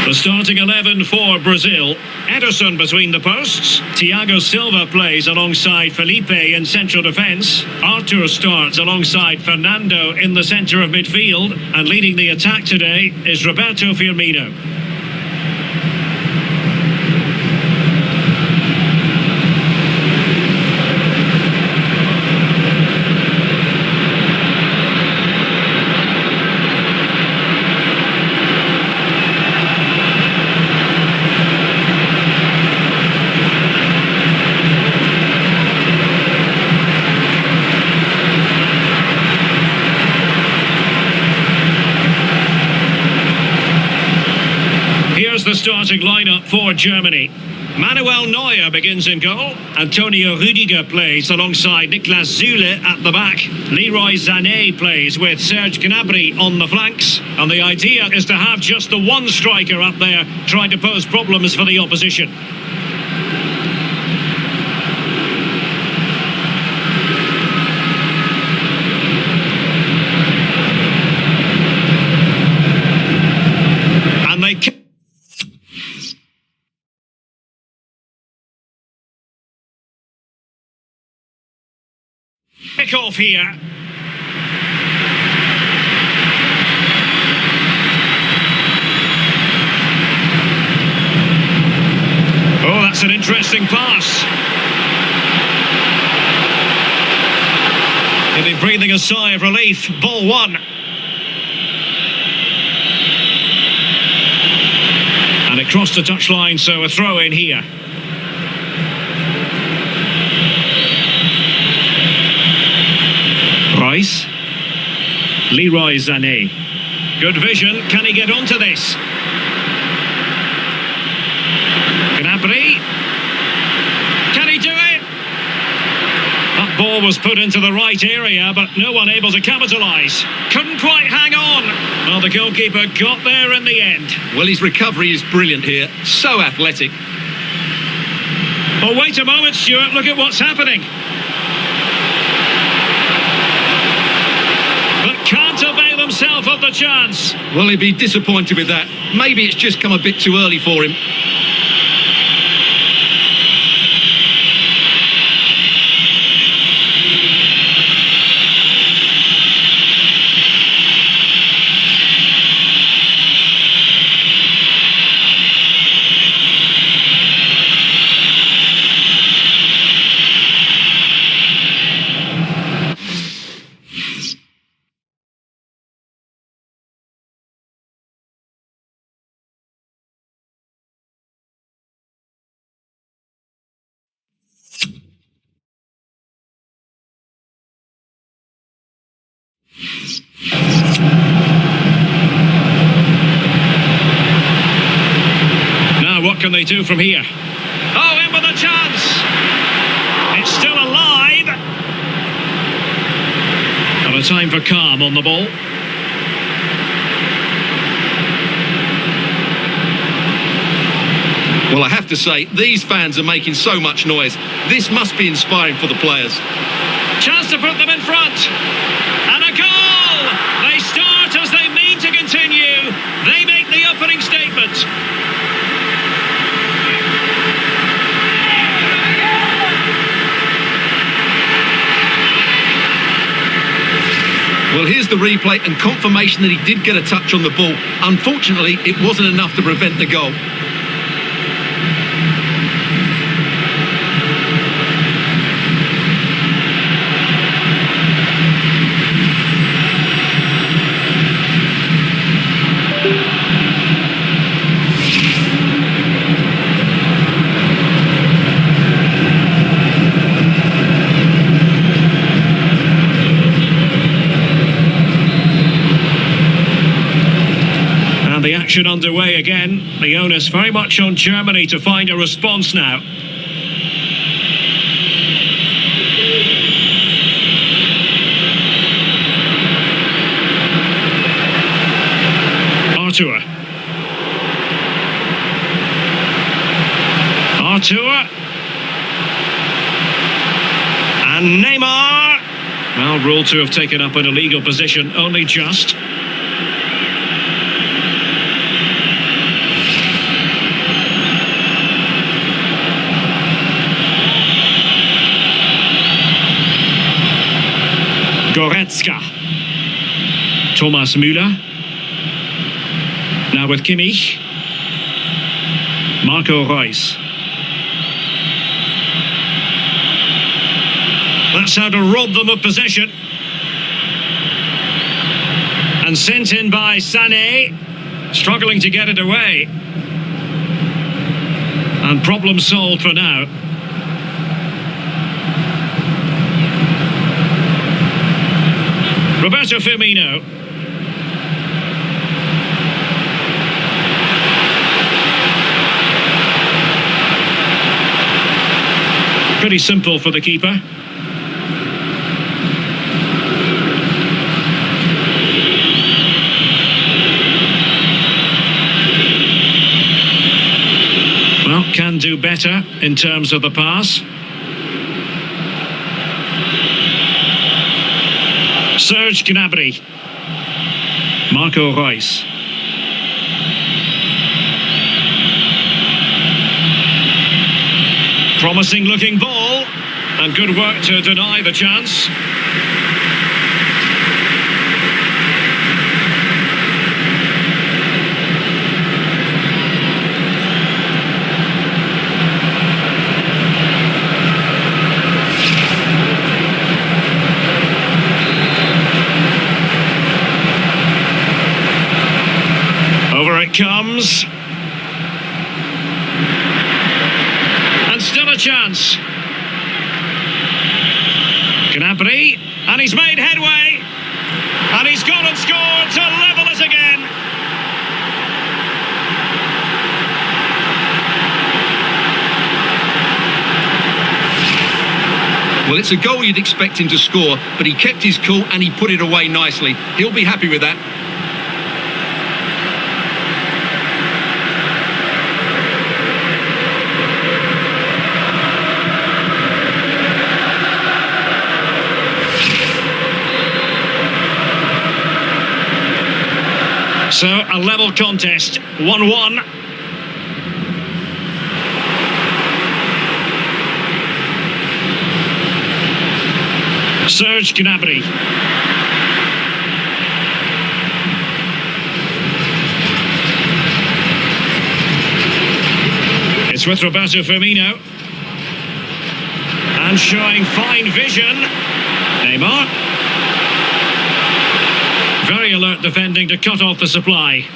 The starting 11 for Brazil. Ederson between the posts. Thiago Silva plays alongside Felipe in central defence. Arthur starts alongside Fernando in the centre of midfield. And leading the attack today is Roberto Firmino. Here's the starting lineup for Germany. Manuel Neuer begins in goal. Antonio Rüdiger plays alongside Niklas Süle at the back. Leroy Sané plays with Serge Gnabry on the flanks. And the idea is to have just the one striker up there trying to pose problems for the opposition. And they kick off here. Oh, that's an interesting pass. He'll be breathing a sigh of relief. Ball one. And it crossed the touchline, so a throw in here. Rice. Leroy Sané. Good vision. Can he get onto this? Gnabry. Can he do it? That ball was put into the right area, but no one able to capitalise. Couldn't quite hang on. Well, the goalkeeper got there in the end. Well, his recovery is brilliant here. So athletic. Oh, wait a moment, Stuart. Look at what's happening. Can't avail himself of the chance. Well, he'd be disappointed with that. Maybe it's just come a bit too early for him. What can they do from here? Oh, in with a chance! It's still alive! And a time for calm on the ball. Well, I have to say, these fans are making so much noise. This must be inspiring for the players. Chance to put them in front. And a goal! They start as they mean to continue. They make the opening statement. Well, here's the replay and confirmation that he did get a touch on the ball. Unfortunately, it wasn't enough to prevent the goal. The action underway again. The onus very much on Germany to find a response now. Artur. And Neymar. Well, ruled to have taken up an illegal position, only just. Goretzka. Thomas Müller. Now with Kimmich. Marco Reus. That's how to rob them of possession. And sent in by Sané. Struggling to get it away. And problem solved for now. Roberto Firmino. Pretty simple for the keeper. Well, can do better in terms of the pass. Serge Gnabry. Marco Reus. Promising looking ball. And good work to deny the chance. Over it comes. And still a chance. Gnabry. And he's made headway. And he's gone and scored to level it again. Well, it's a goal you'd expect him to score, but he kept his cool and he put it away nicely. He'll be happy with that. So, a level contest, 1-1. Serge Gnabry. It's with Roberto Firmino. And showing fine vision. Neymar. Very alert defending to cut off the supply.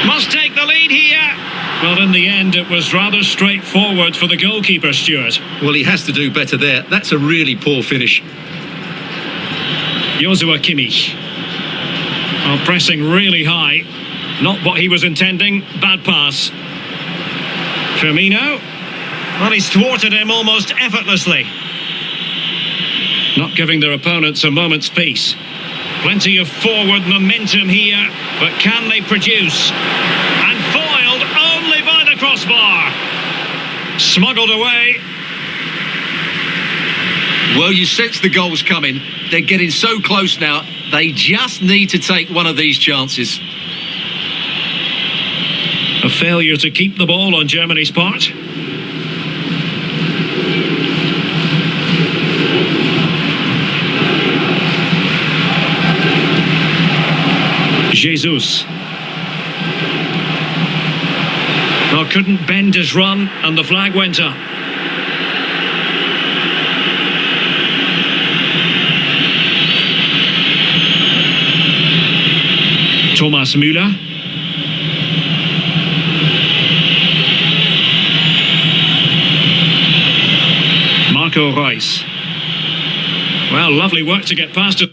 Must take the lead here. Well, in the end, it was rather straightforward for the goalkeeper, Stuart. Well, he has to do better there. That's a really poor finish. Joshua Kimmich. Oh, pressing really high. Not what he was intending. Bad pass. Firmino. Well, he's thwarted him almost effortlessly. Not giving their opponents a moment's peace. Plenty of forward momentum here, but can they produce? And foiled only by the crossbar. Smuggled away. Well, you sense the goals coming. They're getting so close now. They just need to take one of these chances. A failure to keep the ball on Germany's part. Jesus. Well, couldn't bend his run and the flag went up. Thomas Müller. Marco Reus. Well, lovely work to get past it.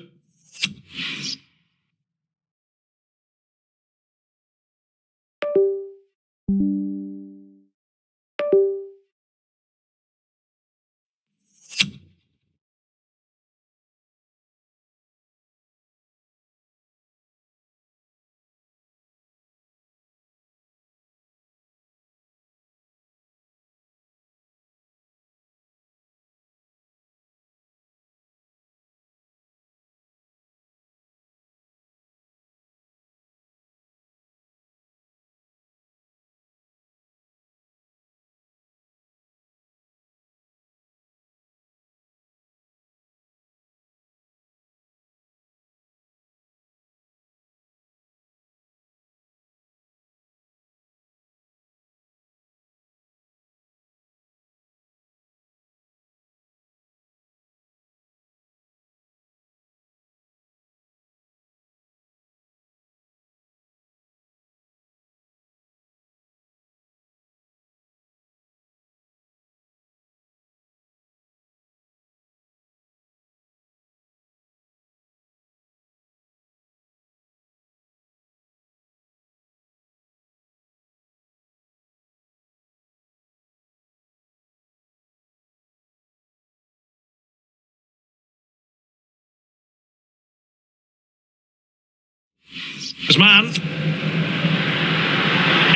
His man.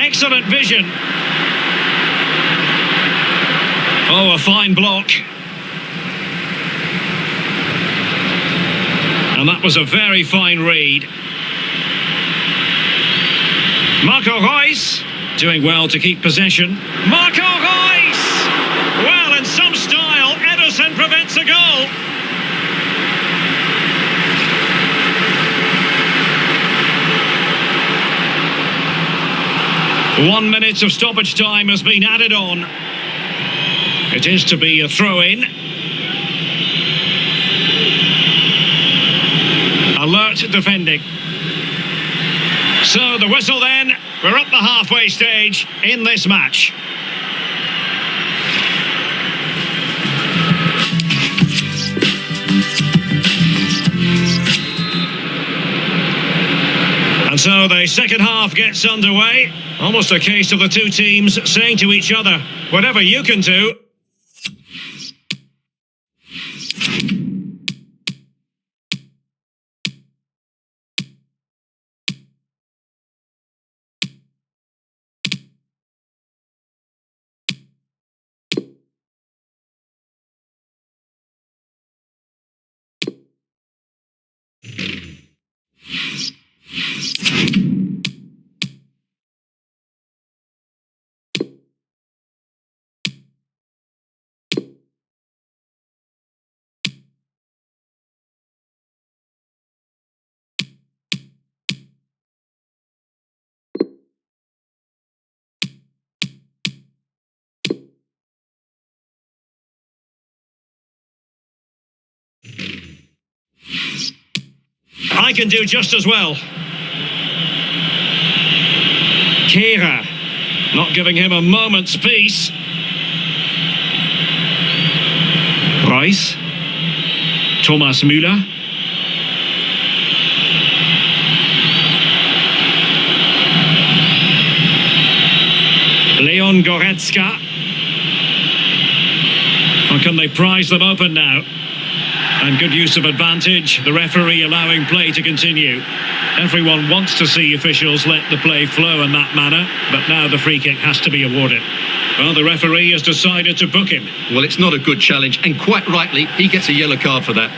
Excellent vision. Oh, a fine block. And that was a very fine read. Marco Reus doing well to keep possession. Marco Reus! Well, in some style, Ederson prevents a goal. One minute of stoppage time has been added on. It is to be a throw-in. Alert defending. So the whistle then. We're up the halfway stage in this match. And so the second half gets underway. Almost a case of the two teams saying to each other, whatever you can do. I can do just as well. Kehrer, not giving him a moment's peace. Reus. Thomas Müller. Martin Goretzka. Or can they prize them open now? And good use of advantage, the referee allowing play to continue. Everyone wants to see officials let the play flow in that manner, but now the free kick has to be awarded. Well, the referee has decided to book him. Well, it's not a good challenge, and quite rightly, he gets a yellow card for that.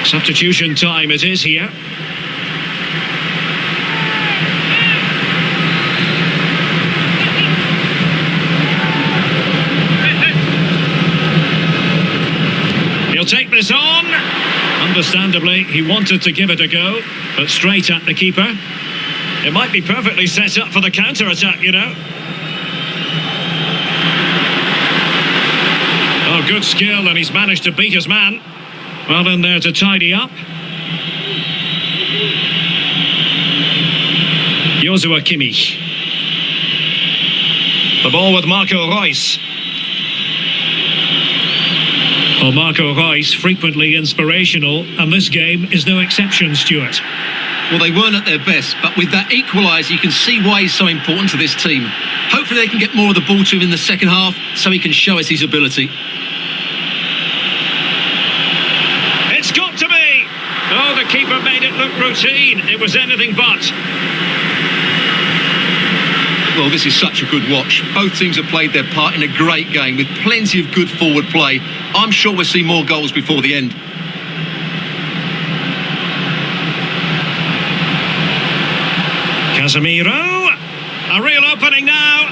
Substitution time it is here. He'll take this on. Understandably, he wanted to give it a go, but straight at the keeper. It might be perfectly set up for the counter-attack, you know. Oh, good skill, and he's managed to beat his man. Well in there to tidy up. Joshua Kimmich. The ball with Marco Reus. Well, Marco Reus, frequently inspirational, and this game is no exception, Stuart. Well, they weren't at their best, but with that equaliser, you can see why he's so important to this team. Hopefully they can get more of the ball to him in the second half so he can show us his ability. It's got to be! Oh, the keeper made it look routine. It was anything but. Well, this is such a good watch. Both teams have played their part in a great game with plenty of good forward play. I'm sure we'll see more goals before the end. Casemiro, a real opening now,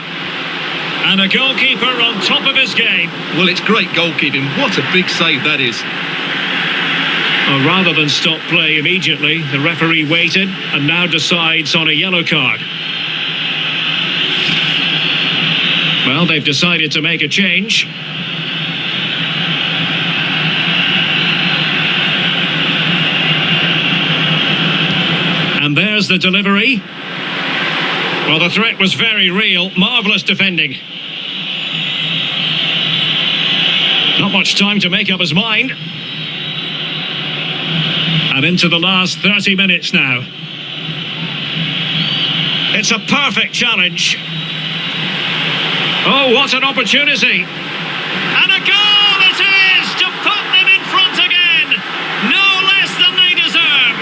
and a goalkeeper on top of his game. Well, it's great goalkeeping. What a big save that is. Well, rather than stop play immediately, the referee waited and now decides on a yellow card. Well, they've decided to make a change. And there's the delivery. Well, the threat was very real. Marvellous defending. Not much time to make up his mind. And into the last 30 minutes now. It's a perfect challenge. Oh, what an opportunity. And a goal it is to put them in front again. No less than they deserve.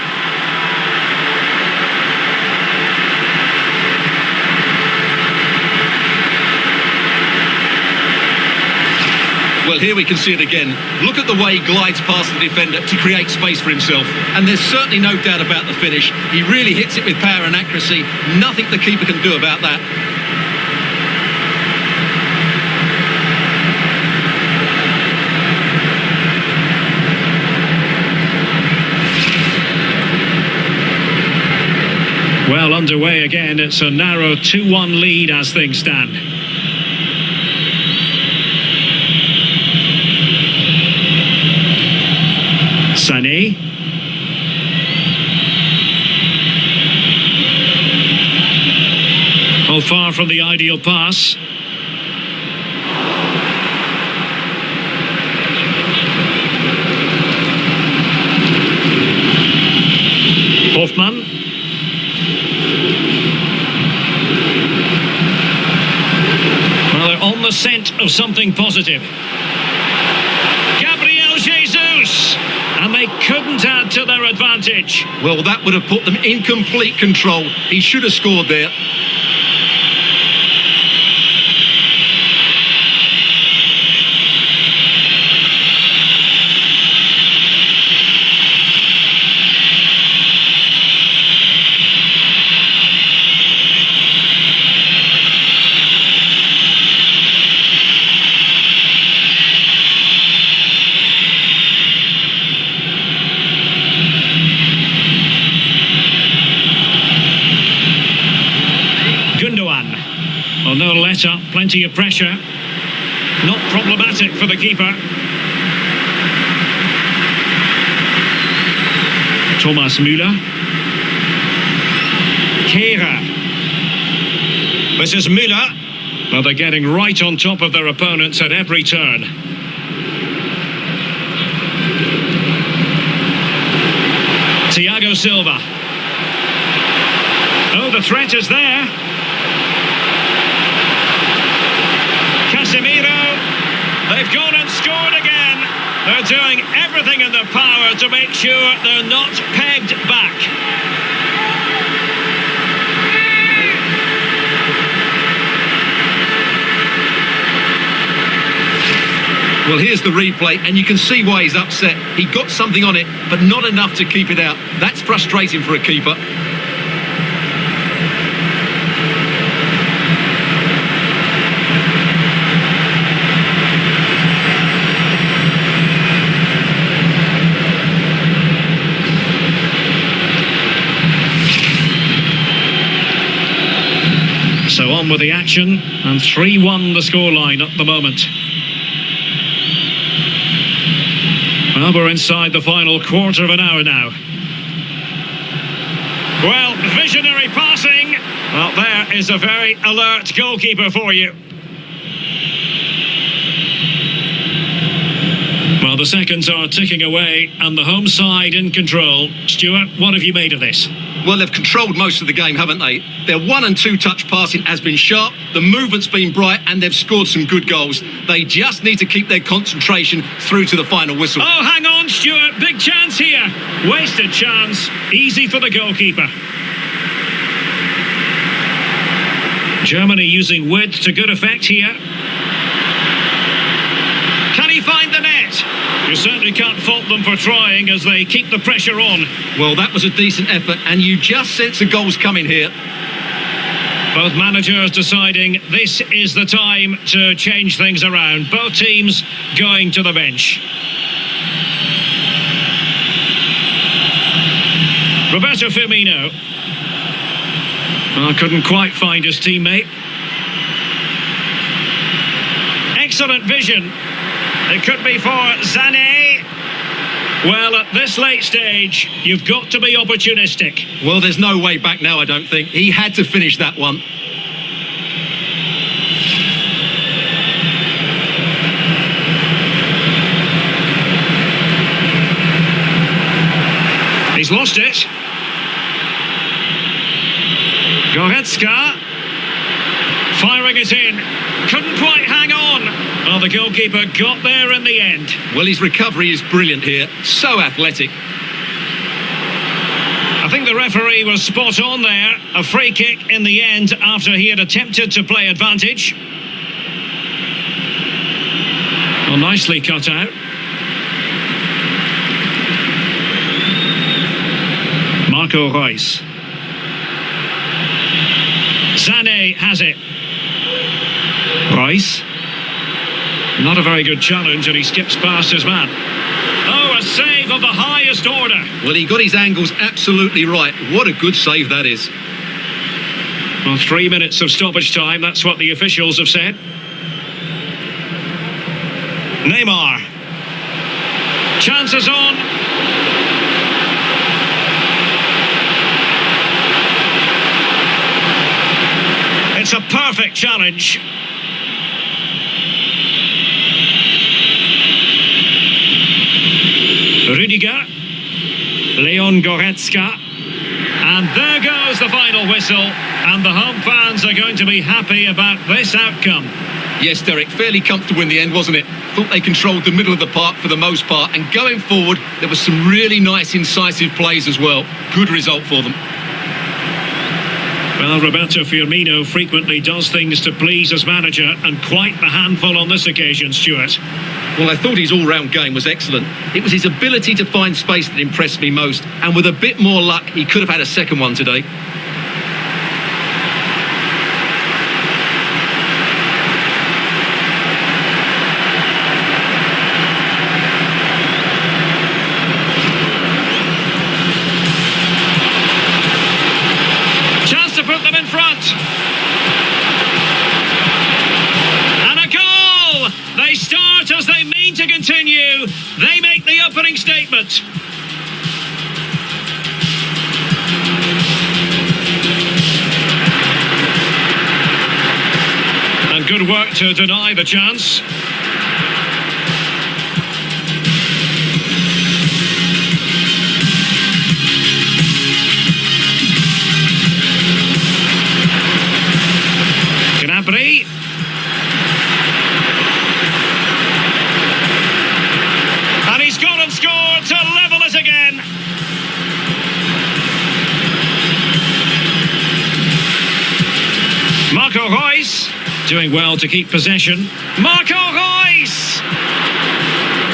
Well, here we can see it again. Look at the way he glides past the defender to create space for himself. And there's certainly no doubt about the finish. He really hits it with power and accuracy. Nothing the keeper can do about that. Well, underway again. It's a narrow 2-1 lead as things stand. Sané. Oh, far from the ideal pass. Hoffmann. Well, they're on the scent of something positive. Gabriel Jesus! And they couldn't add to their advantage. Well, that would have put them in complete control. He should have scored there. Well, no let up, plenty of pressure. Not problematic for the keeper. Thomas Müller. Kehrer. This is Müller. Well, they're getting right on top of their opponents at every turn. Thiago Silva. Oh, the threat is there. They're doing everything in their power to make sure they're not pegged back. Well, here's the replay, and you can see why he's upset. He got something on it, but not enough to keep it out. That's frustrating for a keeper. So on with the action, and 3-1 the scoreline at the moment. Well, we're inside the final quarter of an hour now. Well, visionary passing. Well, there is a very alert goalkeeper for you. Well, the seconds are ticking away, and the home side in control. Stuart, what have you made of this? Well, they've controlled most of the game, haven't they? Their 1- and 2-touch passing has been sharp, the movement's been bright, and they've scored some good goals. They just need to keep their concentration through to the final whistle. Oh, hang on, Stuart. Big chance here. Wasted chance. Easy for the goalkeeper. Germany using width to good effect here. Can he find the net? You certainly can't fault them for trying as they keep the pressure on. Well, that was a decent effort, and you just sense the goals coming here. Both managers deciding this is the time to change things around. Both teams going to the bench. Roberto Firmino. Couldn't quite find his teammate. Excellent vision. It could be for Sané. Well, at this late stage, you've got to be opportunistic. Well, there's no way back now, I don't think. He had to finish that one. He's lost it. Goretzka. Firing it in. Couldn't quite hang on. Oh, the goalkeeper got there in the end. Well, his recovery is brilliant here. So athletic. I think the referee was spot on there. A free kick in the end after he had attempted to play advantage. Well, nicely cut out. Marco Reus. Sané has it. Reus. Not a very good challenge, and he skips past his man. Oh, a save of the highest order. Well, he got his angles absolutely right. What a good save that is. Well, 3 minutes of stoppage time, that's what the officials have said. Neymar. Chances on. It's a perfect challenge. Rüdiger, Leon Goretzka, and there goes the final whistle, and the home fans are going to be happy about this outcome. Yes, Derek, fairly comfortable in the end, wasn't it? Thought they controlled the middle of the park for the most part, and going forward, there was some really nice, incisive plays as well. Good result for them. Well, Roberto Firmino frequently does things to please his manager, and quite the handful on this occasion, Stuart. Well, I thought his all-round game was excellent. It was his ability to find space that impressed me most, and with a bit more luck, he could have had a second one today. Chance to put them in front. And a goal! They start as they mean to continue. They make the opening statement. And good work to deny the chance. Gnabry. Marco Reus doing well to keep possession. Marco Reus!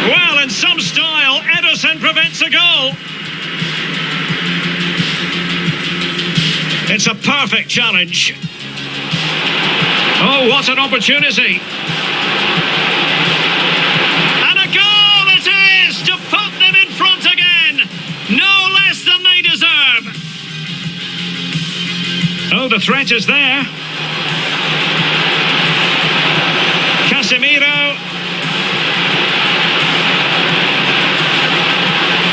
Well, in some style, Ederson prevents a goal. It's a perfect challenge. Oh, what an opportunity. And a goal it is to put them in front again. No less than they deserve. Oh, the threat is there. Casemiro.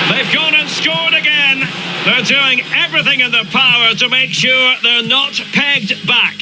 They've gone and scored again. They're doing everything in their power to make sure they're not pegged back.